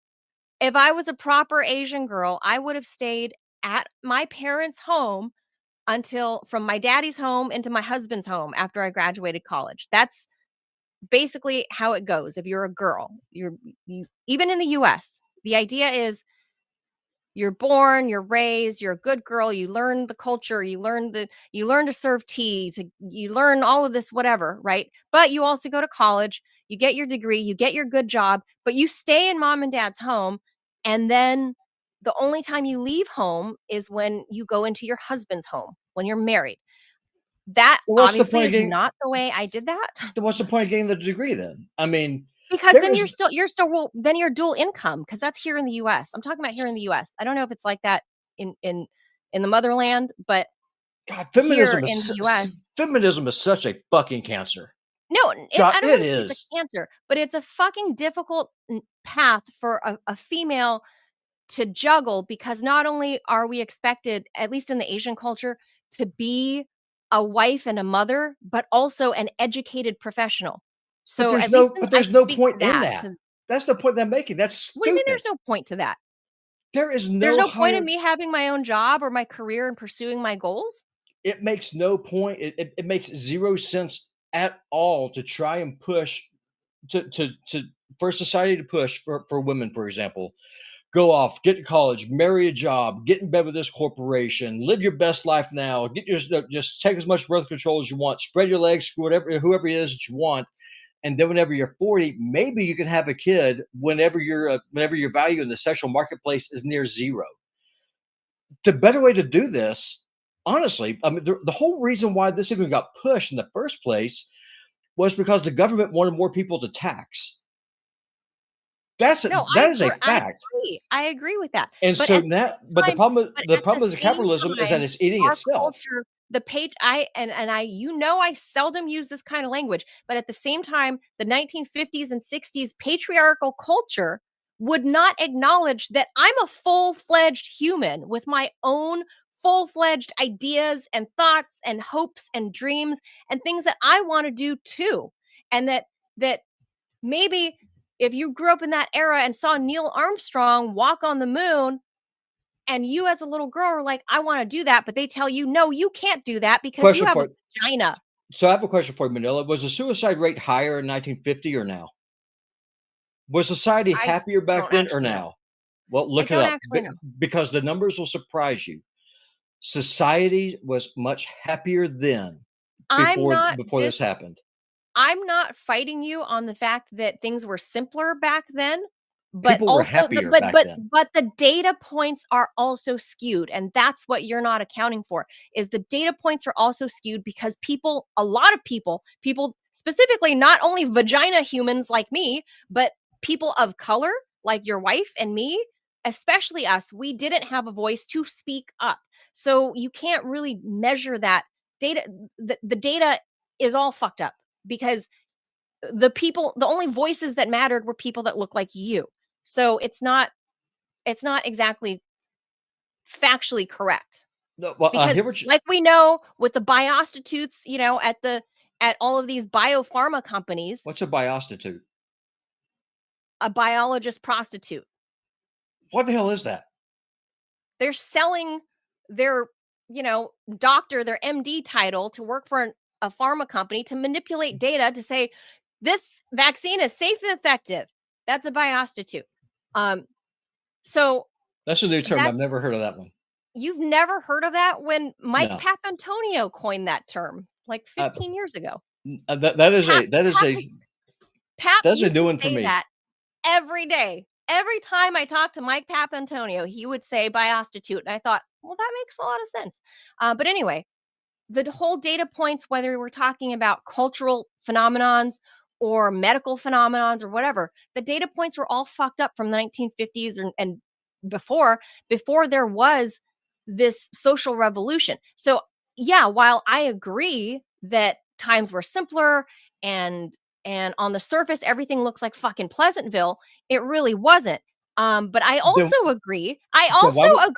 if I was a proper Asian girl, I would have stayed at my parents' home until from my daddy's home into my husband's home after I graduated college. That's basically how it goes. If you're a girl, you even in the US, the idea is you're born, you're raised, you're a good girl, you learn the culture, you learn to serve tea, you learn all of this whatever, right? But you also go to college, you get your degree, you get your good job, but you stay in mom and dad's home, and then the only time you leave home is when you go into your husband's home, when you're married. That Well, what's the obviously point of is getting? not the way I did that. What's the point of getting the degree then? I mean, Because there then is well, then you're dual income, because that's here in the US. I'm talking about here in the US. I don't know if it's like that in the motherland, but God, here in the US, feminism is such a fucking cancer. no, God, I don't it want to say it's is. a cancer, but it's a fucking difficult path for a female to juggle, because not only are we expected, at least in the Asian culture, to be a wife and a mother, but also an educated professional. So at least I There's can no speak to point in that. that. That's the point I'm making. That's What do you mean stupid. there's no point to that? There is There's no no point in higher. me having my own job or my career and pursuing my goals? it makes no point. It makes zero sense at all to try and push to for society to push for women, for example, go off, get to college, marry a job, get in bed with this corporation, live your best life now, get your just take as much birth control as you want, spread your legs, screw whatever whoever it is that you want, and then whenever you're 40, maybe you can have a kid whenever your value in the sexual marketplace is near zero. The better way to do this, honestly, I mean, the whole reason why this even got pushed in the first place was because the government wanted more people to tax. No, That is a fact. I agree with that. And But so at now, the same time but the at the problem with same capitalism is that time, it's eating our itself. culture, the page I and I I seldom use this kind of language, but at the same time, the 1950s and 60s patriarchal culture would not acknowledge that I'm a full-fledged human with my own full-fledged ideas and thoughts and hopes and dreams and things that I want to do too. And that maybe if you grew up in that era and saw Neil Armstrong walk on the moon, and you as a little girl are like, I want to do that, but they tell you, no, you can't do that because you Question have a for vagina. So I have a question for you, Manila. Was the suicide rate higher in 1950 or now? Was society I happier back don't then or actually know. now? Well, I look it don't up actually know. because the numbers will surprise you. Society was much happier then I'm not before this happened. I'm not fighting you on the fact that things were simpler back then, but People were also happier back then. the data points are also skewed, and that's what you're not accounting for. Is the data points are also skewed because a lot of people specifically not only vagina humans like me, but people of color like your wife and me, especially us, we didn't have a voice to speak up. So you can't really measure that data. The data is all fucked up because the only voices that mattered were people that look like you. So it's not exactly factually correct No, well, I because hear what you like we know with the biostitutes, at all of these biopharma companies, what's a biostitute? a biologist prostitute. What the hell is that? They're selling their, doctor, their MD title to work for a pharma company to manipulate data to say this vaccine is safe and effective. That's a biostitute. So That's a new term. that's I've never heard of that one. you've never heard of that when Mike No. Papantonio coined that term like Uh, 15 years ago. that is Pap, Pap that's a used new to one for say me. that every day. Every time I talked to Mike Papantonio, he would say biostitute. And I thought, well, that makes a lot of sense. But anyway, the whole data points, whether we're talking about cultural phenomenons or medical phenomenons or whatever, the data points were all fucked up from the 1950s and before there was this social revolution. So yeah, while I agree that times were simpler and on the surface everything looks like fucking Pleasantville, it really wasn't. But I Then, also agree. why would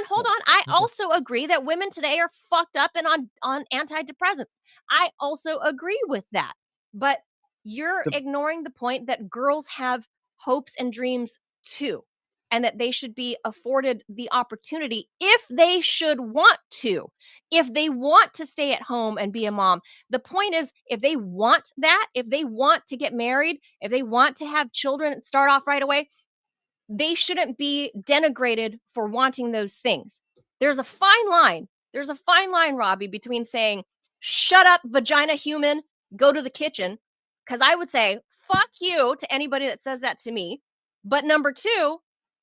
Hold on. I also agree that women today are fucked up and on antidepressants. I also agree with that. But you're the, ignoring the point that girls have hopes and dreams too, and that they should be afforded the opportunity if they should want to. If they want to stay at home and be a mom. The point is, if they want that, if they want to get married, if they want to have children and start off right away, they shouldn't be denigrated for wanting those things. There's a fine line. There's a fine line, Robbie, between saying, shut up, vagina human, go to the kitchen. Because I would say, fuck you to anybody that says that to me. But number two,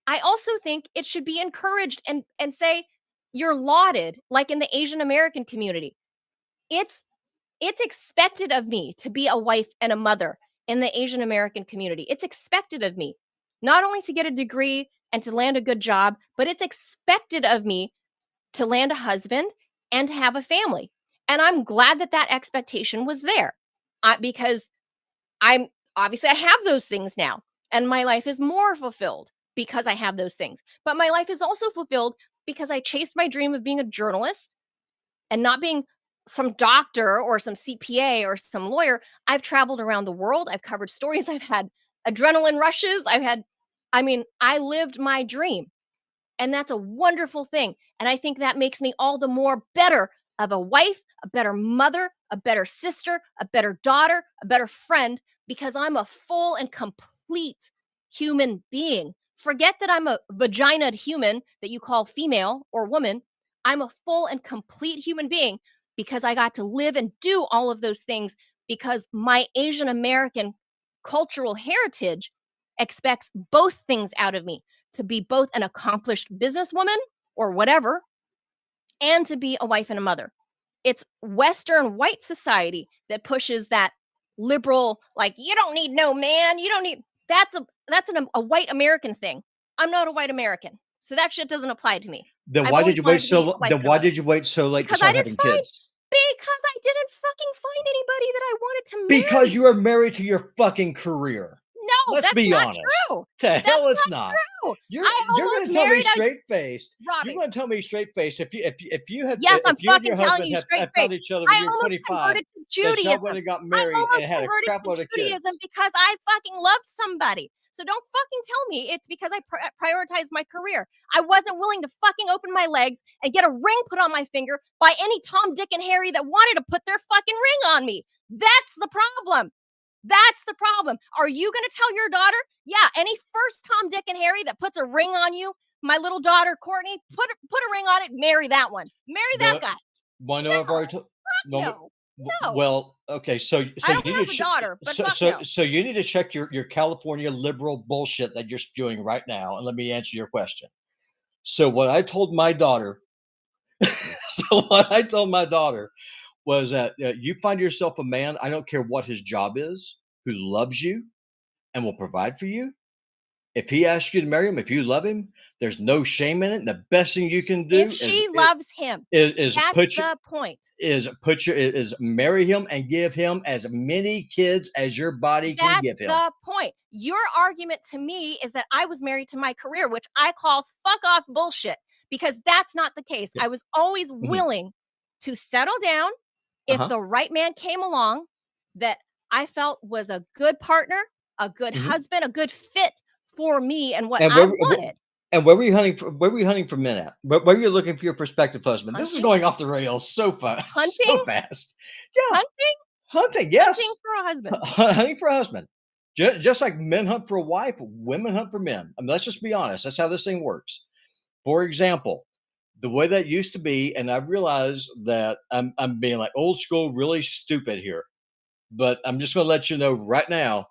I also think it should be encouraged and say, you're lauded, like in the Asian American community. It's expected of me to be a wife and a mother in the Asian American community. It's expected of me not only to get a degree and to land a good job, but it's expected of me to land a husband and to have a family. And I'm glad that that expectation was there because I have those things now. And my life is more fulfilled because I have those things. But my life is also fulfilled because I chased my dream of being a journalist and not being some doctor or some CPA or some lawyer. I've traveled around the world. I've covered stories. I've had adrenaline rushes. I lived my dream. And that's a wonderful thing. And I think that makes me all the more better of a wife, a better mother, a better sister, a better daughter, a better friend, because I'm a full and complete human being. Forget that I'm a vaginaed human that you call female or woman. I'm a full and complete human being because I got to live and do all of those things because my Asian American cultural heritage expects both things out of me, to be both an accomplished businesswoman or whatever, and to be a wife and a mother. It's Western white society that pushes that liberal, like, you don't need no man, you don't need, that's a white American thing. I'm not a white American, so that shit doesn't apply to me. Then I've why always did you wanted wait to be so? a wife Then and a why mother. did you wait so late to Because I start didn't having find, kids? because I didn't fucking find anybody that I wanted to marry. Because you are married to your fucking career. No, Let's that's be not honest. true. To That's hell, it's not. true. You're I going almost to tell me married a straight faced. You're Robbie. going to tell me straight faced if you had Yes, I'm if you and your fucking telling husband you have straight found face. each other when I you were almost 25, converted to that y'all would Judaism. have got I married and almost had a converted crap to load of Judaism kids. because I fucking loved somebody. So don't fucking tell me it's because I prioritized my career. I wasn't willing to fucking open my legs and get a ring put on my finger by any Tom, Dick, and Harry that wanted to put their fucking ring on me. That's the problem. That's the problem. Are you going to tell your daughter? Yeah, any first Tom, Dick, and Harry that puts a ring on you, my little daughter, Courtney, put a ring on it, marry that one. Marry that guy. Well, no, I've already told. No. Well, okay, so I you don't need have to a daughter, but fuck no. so you need to check your California liberal bullshit that you're spewing right now, and let me answer your question. So what I told my daughter, was that you find yourself a man. I don't care what his job is, who loves you and will provide for you. If he asks you to marry him, if you love him, there's no shame in it. And the best thing you can do If she loves him, is that's put your, the point. is marry him and give him as many kids as your body can That's give him. the point. Your argument to me is that I was married to my career, which I call fuck off bullshit, because that's not the case. Yeah. I was always Mhm. willing to settle down if Uh-huh. the right man came along that I felt was a good partner, a good Mhm. husband, a good fit for me and what And I wanted. where were you hunting for? Where were you hunting for men at? Where were you looking for your prospective husband? This is Hunting? going off the rails so fast. Hunting? So fast. Yeah, Hunting? hunting. Yes, Hunting for a husband. hunting for a husband. Just like men hunt for a wife, women hunt for men. I mean, let's just be honest. That's how this thing works. For example, the way that used to be, and I realize that I'm being like old school, really stupid here, but I'm just going to let you know right now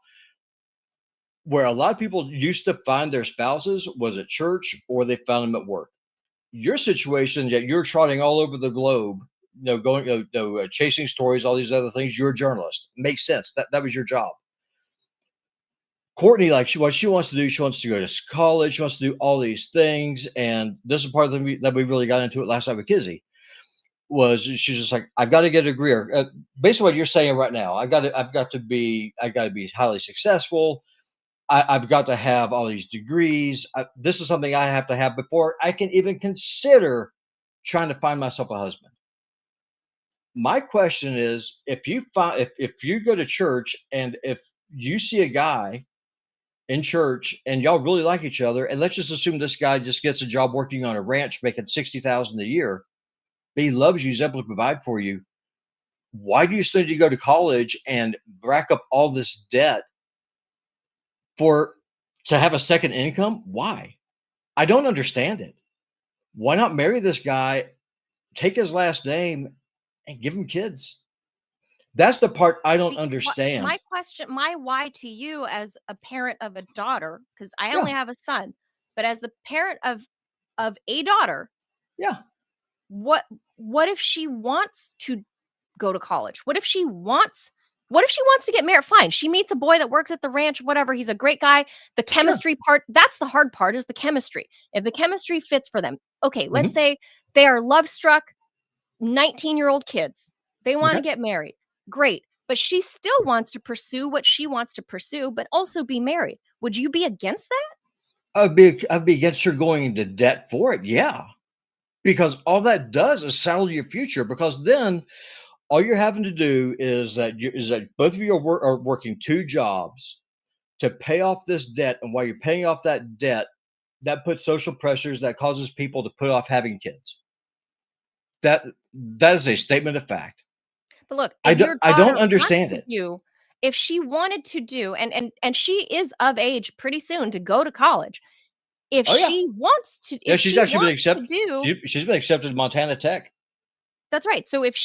where a lot of people used to find their spouses was at church or they found them at work. Your situation that you're trotting all over the globe, going, chasing stories, all these other things. You're a journalist. Makes sense. That was your job. Courtney, like what she wants to do, she wants to go to college. She wants to do all these things, and this is part of that we really got into it last night with Kizzy. Was she's just like, I've got to get a degree. Basically, what you're saying right now, I got to be highly successful. I've got to have all these degrees. This is something I have to have before I can even consider trying to find myself a husband. My question is, if you find if you go to church and if you see a guy in church and y'all really like each other, and let's just assume this guy just gets a job working on a ranch making $60,000 a year, but he loves you, he's able to provide for you. Why do you still need to go to college and rack up all this debt to have a second income? Why? I don't understand it. Why not marry this guy, take his last name, and give him kids? That's the part I don't understand. My question, my why to you as a parent of a daughter, because I Yeah. only have a son, but as the parent of a daughter, Yeah. what if she wants to go to college? What if she wants to get married? Fine. She meets a boy that works at the ranch, whatever. He's a great guy. The chemistry part, that's the hard part, is the chemistry. If the chemistry fits for them. Okay, let's say they are love struck 19-year-old kids. They want to get married. Great. But she still wants to pursue what she wants to pursue, but also be married. Would you be against that? I'd be against her going into debt for it. Yeah. Because all that does is saddle your future, because then all you're having to do is that both of you are working two jobs to pay off this debt. And while you're paying off that debt, that puts social pressures that causes people to put off having kids. That is a statement of fact. But look, if your I don't daughter wants understand to it. do, if she wanted to do, and she is of age pretty soon to go to college. If Oh yeah, she wants to, yeah. if She's she actually been wants to accepted. do, She's been accepted to Montana Tech. that's right. So if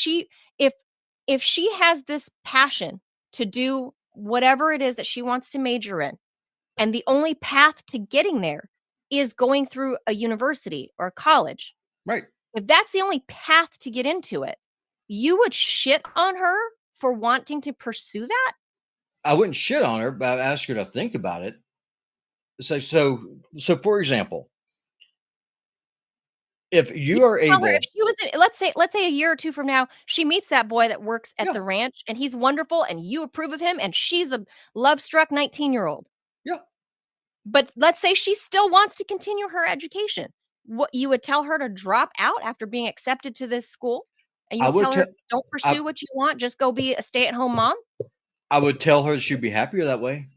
if she has this passion to do whatever it is that she wants to major in, and the only path to getting there is going through a university or college, Right. if that's the only path to get into it, you would shit on her for wanting to pursue that? I wouldn't shit on her, but I'd ask her to think about it. So for example, if You you are tell her if able, she was in, let's say a year or 2 from now, she meets that boy that works at yeah, the ranch, and he's wonderful, and you approve of him, and she's a love-struck 19-year-old. yeah, But let's say she still wants to continue her education. What, you would tell her to drop out after being accepted to this school? And you I would would tell her, tell, "Don't I, pursue what you want, just go be a stay-at-home mom?" I would tell her she'd be happier that way.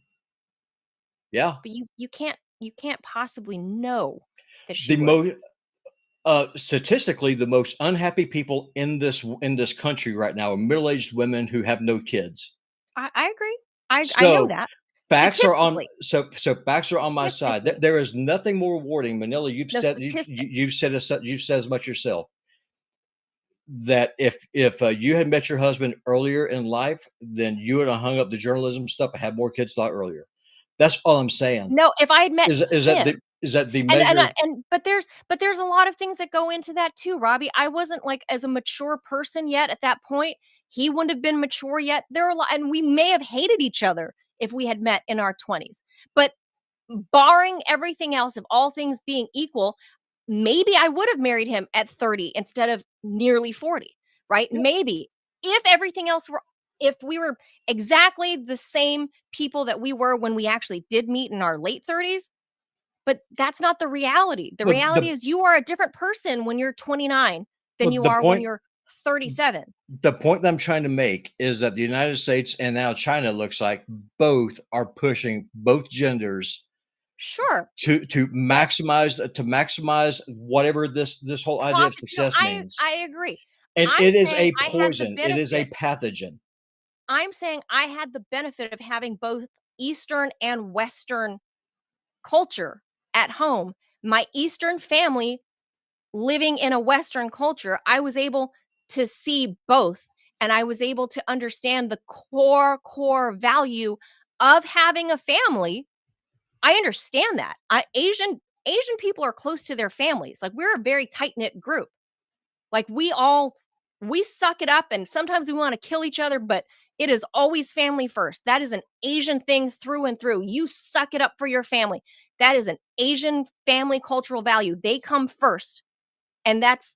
Yeah. But you can't possibly know that she The would. most statistically, the most unhappy people in this country right now are middle-aged women who have no kids. I agree. I know So that. facts are on Statistically, so facts are on my side. statistically. There is nothing more rewarding, Manila. No, statistics. You've said as much yourself that if you had met your husband earlier in life, then you would have hung up the journalism stuff and had more kids a lot earlier. That's all I'm saying. No, if I had met him. Is that the And measure? but there's a lot of things that go into that too, Robbie. I wasn't, like, as a mature person yet at that point. He wouldn't have been mature yet. There are a lot, and we may have hated each other if we had met in our 20s. But barring everything else, if all things being equal, maybe I would have married him at 30 instead of nearly 40, right? Yeah, Maybe. If everything else were, if we were exactly the same people that we were when we actually did meet in our late 30s, but that's not the reality. The well, reality is you are a different person when you're 29 than you the are when point you're 37. that I'm trying to make is that the United States and now China looks like both are pushing both genders Sure. to maximize whatever this whole idea of No, success means. I agree. And I'm it is saying a I had the poison. It is a benefit. pathogen. I'm saying I had the benefit of having both Eastern and Western culture at home. My Eastern family living in a Western culture, I was able to see both, and I was able to understand the core value of having a family. I understand that. Asian people are close to their families. Like, we're a very tight-knit group. Like, we suck it up, and sometimes we want to kill each other, but it is always family first. That is an Asian thing through and through. You suck it up for your family. That is an Asian family cultural value. They come first. And that's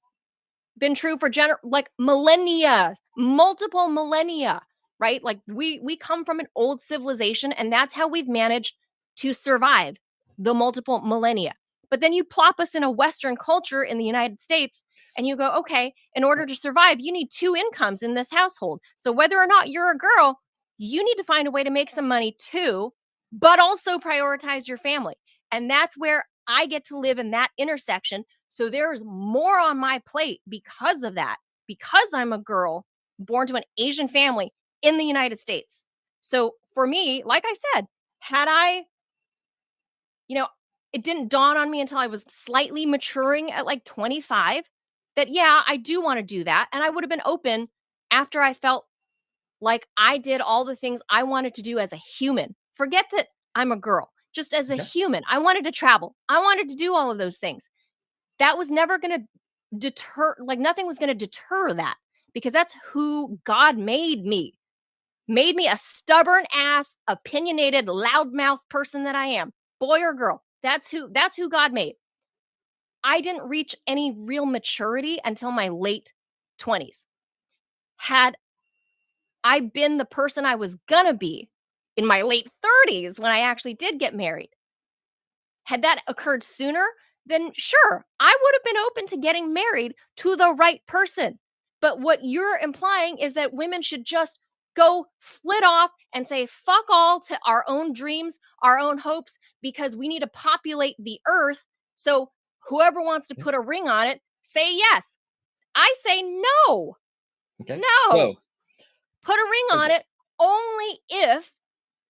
been true for like millennia, multiple millennia, right? Like, we come from an old civilization, and that's how we've managed to survive the multiple millennia. But then you plop us in a Western culture in the United States, and you go, okay, in order to survive, you need two incomes in this household. So whether or not you're a girl, you need to find a way to make some money too, but also prioritize your family. And that's where I get to live in that intersection. So there's more on my plate because of that, because I'm a girl born to an Asian family in the United States. So for me, like I said, had I, you know, it didn't dawn on me until I was slightly maturing at like 25 that, yeah, I do want to do that. And I would have been open after I felt like I did all the things I wanted to do as a human. Forget that I'm a girl, just as a Okay. human. I wanted to travel, I wanted to do all of those things. That was never going to deter, like, nothing was going to deter that, because that's who God made me a stubborn ass, opinionated, loudmouth person that I am, boy or girl. That's who God made. I didn't reach any real maturity until my late 20s. Had I been the person I was gonna be in my late 30s when I actually did get married, had that occurred sooner, then sure, I would have been open to getting married to the right person. But what you're implying is that women should just go flit off and say fuck all to our own dreams, our own hopes, because we need to populate the earth. So whoever wants to put a ring on it, say yes. I say no. Okay. No. So, Put a ring on okay. it only if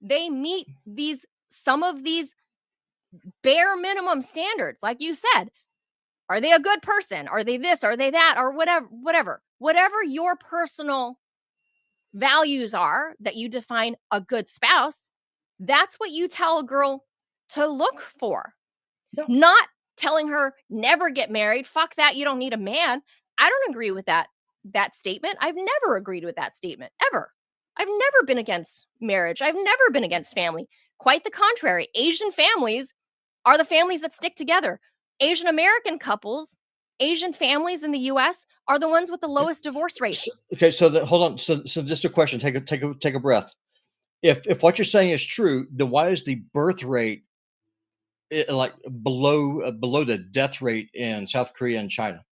they meet some of these bare minimum standards. Like you said, are they a good person? Are they this? Are they that? Or whatever your personal values are that you define a good spouse, that's what you tell a girl to look for. Yeah. Not telling her never get married. Fuck that. You don't need a man. I don't agree with that statement. I've never agreed with that statement ever. I've never been against marriage. I've never been against family. Quite the contrary. Asian families are the families that stick together. Asian American couples, Asian families in the US are the ones with the lowest divorce rates. Okay, so hold on. So just a question. Take a breath. If what you're saying is true, then why is the birth rate like below the death rate in South Korea and China,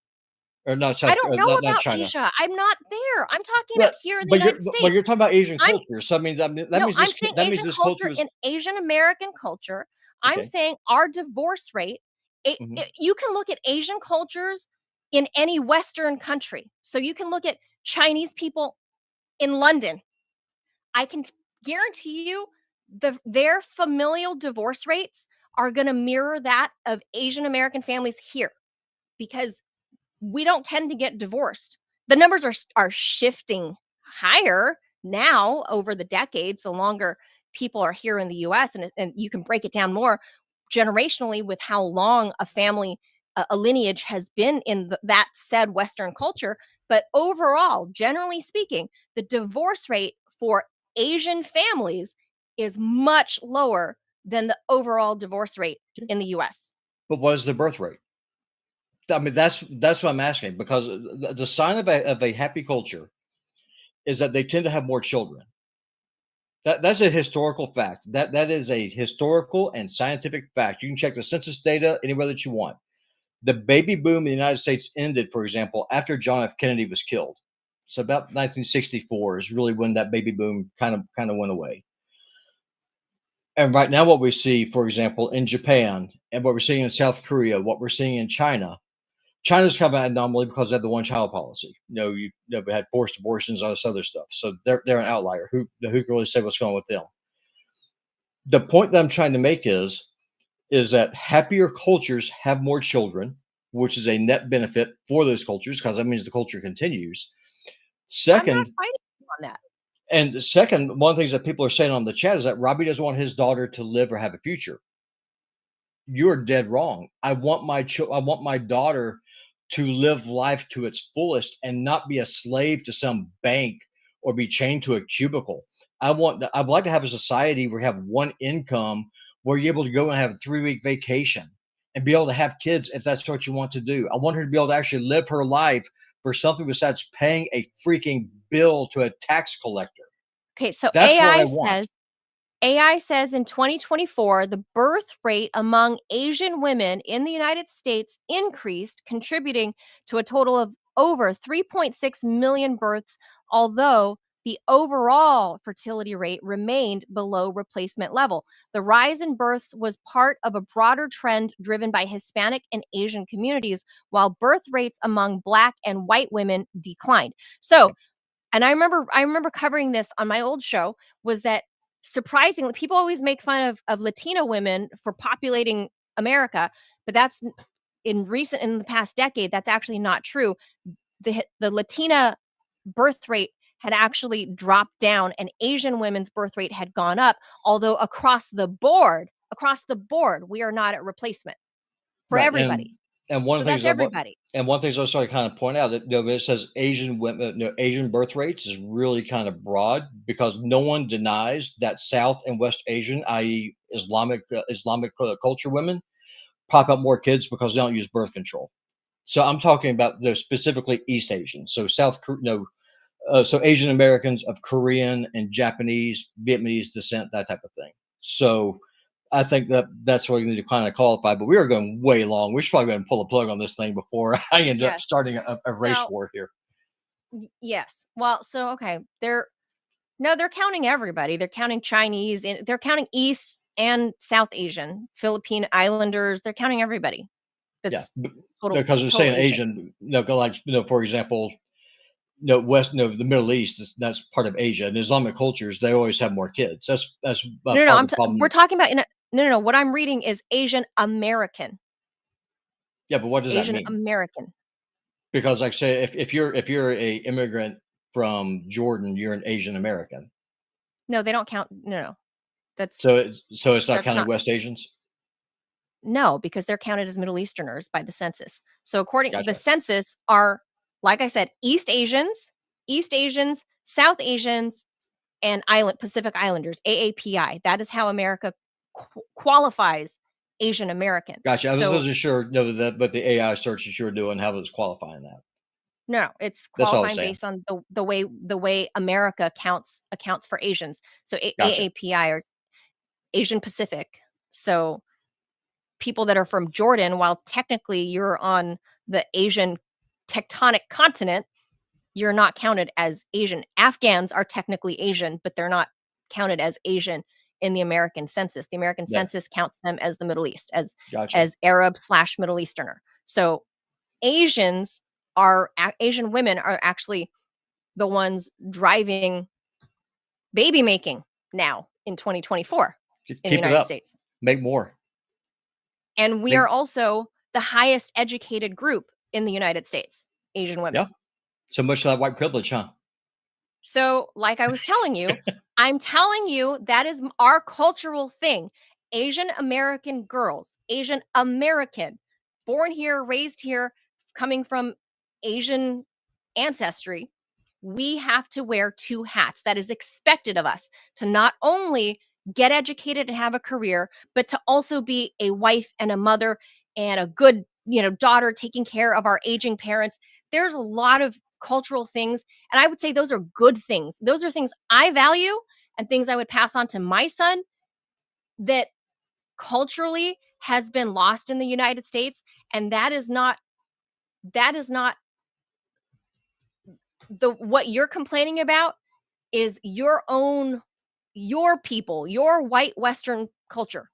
or not I South, don't know not about China? Asia. I'm not there. I'm talking about But here in the United States. you're talking about Asian I'm culture. So I mean that No, means I'm saying that means Asian this culture culture is and Asian American culture. I'm okay. saying our divorce rate, Mhm. you can look at Asian cultures in any Western country. So you can look at Chinese people in London. I can guarantee you their familial divorce rates are going to mirror that of Asian American families here because we don't tend to get divorced. The numbers are shifting higher now over the decades, the longer people are here in the US, and you can break it down more generationally with how long a family, a lineage has been in that said Western culture. But overall, generally speaking, the divorce rate for Asian families is much lower than the overall divorce rate in the US. But what is the birth rate? I mean that's what I'm asking, because the sign of a happy culture is that they tend to have more children. That's a historical fact. That is a historical and scientific fact. You can check the census data anywhere that you want. The baby boom in the United States ended, for example, after John F. Kennedy was killed. So about 1964 is really when that baby boom kind of went away. And right now, what we see, for example, in Japan, and what we're seeing in South Korea, what we're seeing in China, China's kind of an anomaly because they have the one child policy. You never had forced abortions, all this other stuff. So they're an outlier. Who can really say what's going on with them? The point that I'm trying to make is that happier cultures have more children, which is a net benefit for those cultures because that means the culture continues. I'm not Second, fighting on that. and second, one of the things that people are saying on the chat is that Robbie doesn't want his daughter to live or have a future. You're dead wrong. I want my daughter to live life to its fullest and not be a slave to some bank or be chained to a cubicle. I'd like to have a society where you have one income, where you're able to go and have a 3-week vacation and be able to have kids if that's what you want to do. I want her to be able to actually live her life for something besides paying a freaking bill to a tax collector. Okay, so That's what I want. AI says in 2024, the birth rate among Asian women in the United States increased, contributing to a total of over 3.6 million births, although the overall fertility rate remained below replacement level. The rise in births was part of a broader trend driven by Hispanic and Asian communities, while birth rates among Black and white women declined. So, and I remember covering this on my old show, was that surprisingly, people always make fun of Latina women for populating America, but that's in the past decade, that's actually not true. The Latina birth rate had actually dropped down and Asian women's birth rate had gone up, although across the board, we are not at replacement for Right, everybody. and one So of the things that's I want everybody. and one of the things I was trying to kind of point out that, it says Asian women, Asian birth rates is really kind of broad because no one denies that South and West Asian, i.e., Islamic culture women, pop out more kids because they don't use birth control. So I'm talking about specifically East Asian, so so Asian Americans of Korean and Japanese, Vietnamese descent, that type of thing. So I think that's what we need to kind of qualify. But we are going way long. We should probably go ahead and pull the plug on this thing before I end up Yes. starting a race Now, war here. yes. Well, so okay, they're counting everybody. They're counting Chinese, and they're counting East and South Asian, Philippine Islanders. They're counting everybody. Yeah, That's total because they're total saying Asian, like, for example, the Middle East, that's part of Asia, and Islamic cultures, they always have more kids. That's No, no, part I'm of the problem. we're talking about no, what I'm reading is Asian American. Yeah, but what does that Asian mean? American. Because, like, say, if you're a immigrant from Jordan, you're an Asian American. No, they don't count. No, that's So it's not that's counting not. West Asians. No, because they're counted as Middle Easterners by the census. So according the Gotcha, census are, like I said, East Asians, South Asians, and Pacific Islanders, AAPI. That is how America qualifies Asian American. gotcha. I So wasn't sure, that, but the AI searches you're doing, how it's qualifying that. no, it's That's all I was qualifying saying. based on the way America accounts for Asians. So Gotcha. AAPI or Asian Pacific. So people that are from Jordan, while technically you're on the Asian tectonic continent, you're not counted as Asian. Afghans are technically Asian, but they're not counted as Asian in the American census. The American Yeah, census counts them as the Middle East, as gotcha. Arab/Middle Easterner. So Asian women are actually the ones driving baby making now in 2024 in the Keep it United up. States. Make more. And we Make, are also the highest educated group in the United States, Asian women. yeah. So much of that white privilege, huh? So, like I was telling you, I'm telling you that is our cultural thing. Asian American girls, Asian American, born here, raised here, coming from Asian ancestry, we have to wear two hats. That is expected of us to not only get educated and have a career, but to also be a wife and a mother and a good, daughter taking care of our aging parents. There's a lot of cultural things, and I would say those are good things. Those are things I value and things I would pass on to my son that culturally has been lost in the United States, and that is not the what you're complaining about is your people, your white Western culture.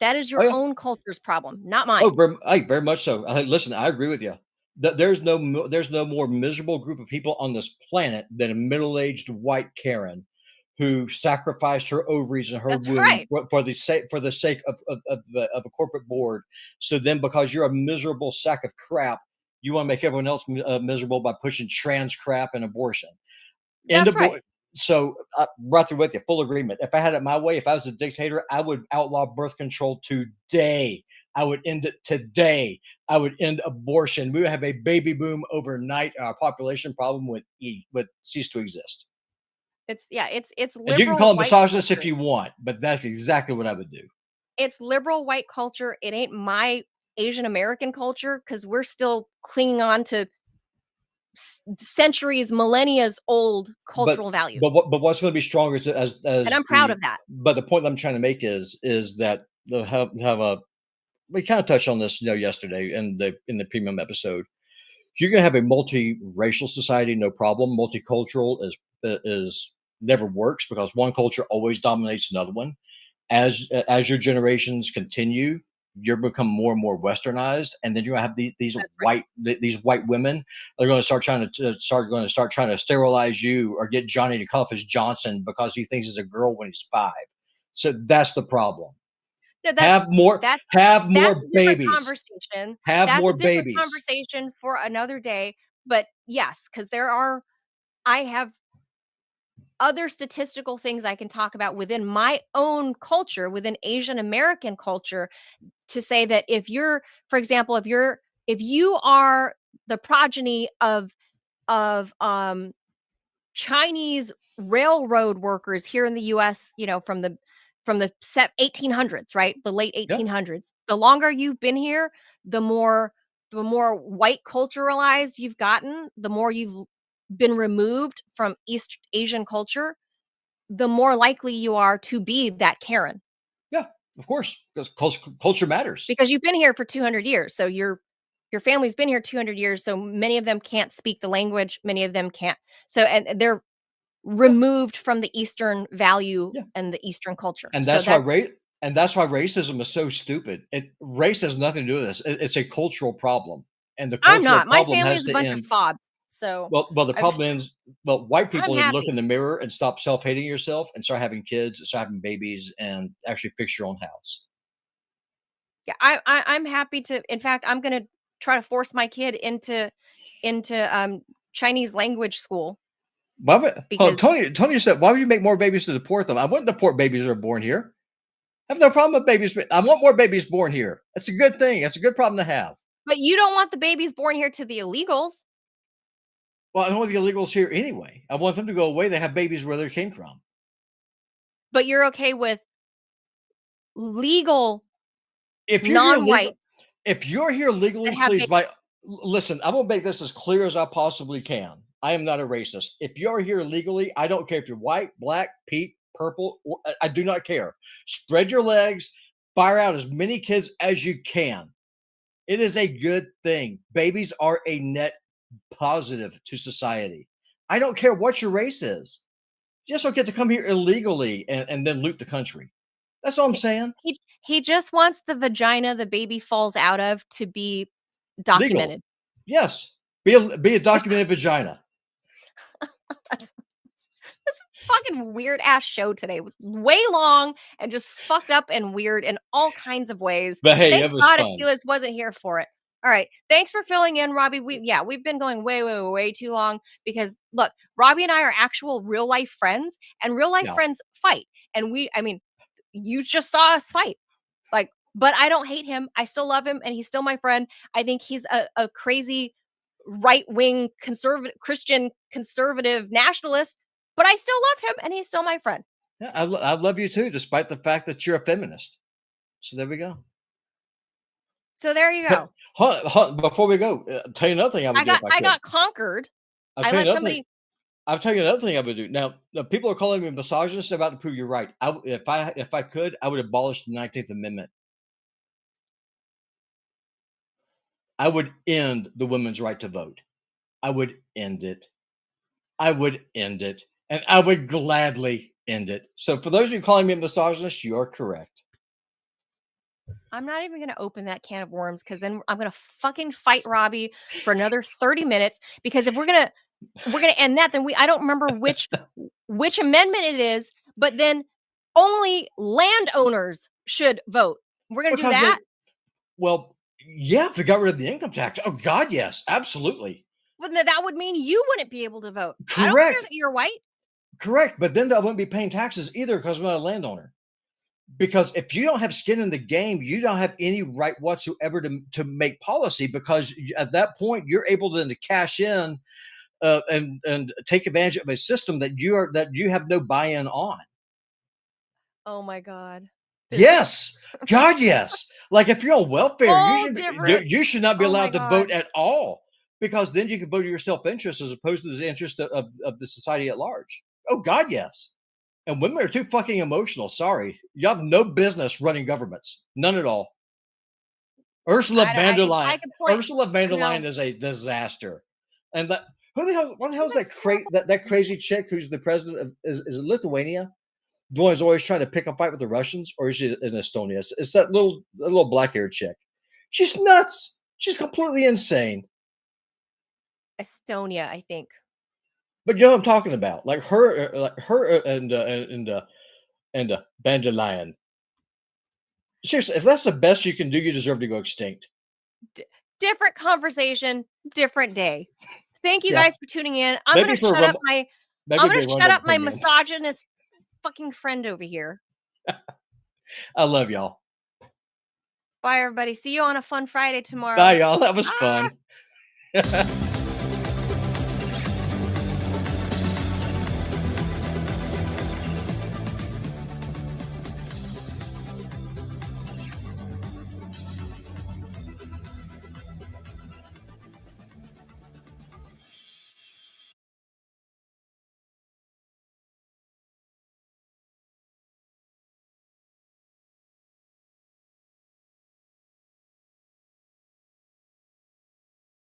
That is Oh your yeah. own culture's problem, not Oh, mine. very much so. Listen, I agree with you. There's no more miserable group of people on this planet than a middle-aged white Karen who sacrificed her ovaries and her That's womb right. for the sake of a corporate board. So then, because you're a miserable sack of crap, you want to make everyone else miserable by pushing trans crap and abortion. That's right. So right there with you, full agreement. If I had it my way, if I was a dictator, I would outlaw birth control today. I would end it today. I would end abortion. We would have a baby boom overnight. Our population problem would cease to exist. It's And you can liberal call it white misogynist if culture. you want, but that's exactly what I would do. It's liberal white culture. It ain't my Asian American culture because we're still clinging on to centuries, millennia old But cultural values. what's going to be stronger And as I'm proud the of that. but the point I'm trying to make is that they'll have a we kind of touched on this yesterday in the premium episode. You're going to have a multiracial society, no problem. Multicultural is never works because one culture always dominates another one. As your generations continue, you're become more and more westernized, and then you have these That's right. white women. They're going to start trying to sterilize you or get Johnny to cuff his Johnson because he thinks he's a girl when he's 5. So that's the problem. No, Have more have that's more a different babies. conversation. Have That's a more different babies. conversation for another day. But yes, because I have other statistical things I can talk about within my own culture, within Asian American culture, to say that for example, if you are the progeny of Chinese railroad workers here in the US, from the 1800s, right? The late Yeah, 1800s. The longer you've been here, the more white culturalized you've gotten, the more you've been removed from East Asian culture, the more likely you are to be that Karen yeah, of course, because culture matters. because you've been here for 200 years. So your family's been here 200 years, so many of them can't speak the language, many of them can't. So and they're Yeah, removed from the Eastern value yeah, and the Eastern culture. and So that's why that's And that's why racism is so stupid. Race has nothing to do with this. It's a cultural problem, and the I'm cultural not. My problem family has is a to bunch of end. fobs. So Well, the I've, problem is, well, white I'm people need to look happy. in the mirror and stop self-hating yourself and start having kids, start having babies, and actually fix your own house. Yeah, I'm happy to. In fact, I'm gonna try to force my kid into Chinese language school Why would, because Tony said, why would you make more babies to deport them? I wouldn't deport babies that are born here. I have no problem with babies. I want more babies born here. That's a good thing. That's a good problem to have. but you don't want the babies born here to the illegals. Well, I don't want the illegals here anyway. I want them to go away. They have babies where they came from. But you're okay with legal If you're here legal, non-white if you're here legally, that have please. babies. Listen, I'm gonna make this as clear as I possibly can. I am not a racist. If you're here legally, I don't care if you're white, black, pink, purple. I do not care. Spread your legs, fire out as many kids as you can. It is a good thing. Babies are a net positive to society. I don't care what your race is. You just don't get to come here illegally and then loot the country. That's all I'm saying. He just wants the vagina the baby falls out of to be Legal. documented. Yes. Be a documented vagina. That's this fucking weird ass show today. It was way long and just fucked up and weird in all kinds of ways. But hey, Thank it was God fun. Aquiles wasn't here for it. All right. Thanks for filling in, Robbie. We've been going way too long because look, Robbie and I are actual real life friends, and real life Yeah. friends fight. And I mean, you just saw us fight. Like, but I don't hate him. I still love him, and he's still my friend. I think he's a crazy right-wing conservative Christian conservative nationalist, but I still love him and he's still my friend. Yeah, I love you too, despite the fact that you're a feminist. So there we go. So there you go. Before we go, tell you another thing I would do if I could. I got conquered. I'll tell you another thing. I'll tell you another thing I would do. Now, people are calling me misogynist. About to prove you're right. If I could, I would abolish the 19th Amendment. I would end the women's right to vote. I would end it. I would end it. And I would gladly end it. So for those of you calling me a misogynist, you're correct. I'm not even going to open that can of worms because then I'm going to fucking fight Robbie for another 30 minutes because if we're going to end that, then I don't remember which amendment it is, but then only landowners should vote. We're going to do that? Well, yeah, if we got rid of the income tax. Oh God, yes, absolutely. But that would mean you wouldn't be able to vote. Correct. I don't care that you're white. Correct. But then I wouldn't be paying taxes either because I'm not a landowner. Because if you don't have skin in the game, you don't have any right whatsoever to make policy because at that point you're able to cash in and take advantage of a system that you have no buy-in on. Oh my God. Yes. God, yes. Like if you're on welfare, you should not be Oh my allowed to God. vote at all because then you can vote your self-interest as opposed to the interest of the society at large. Oh God, yes. And women are too fucking emotional. Sorry. You have no business running governments. None at all. Ursula von der Leyen is a disaster. And what the hell is that crazy chick who's the president of is it Lithuania? The one who's always trying to pick a fight with the Russians, or is she in Estonia? It's that little black-haired chick. She's nuts. She's completely insane. Estonia, I think. But you know what I'm talking about, like her and von der Leyen. Seriously, if that's the best you can do, you deserve to go extinct. Different conversation, different day. Thank you guys for tuning in. I'm gonna shut up my misogynist fucking friend over here. I love y'all. Bye, everybody. See you on a fun Friday tomorrow. Bye, y'all. That was fun.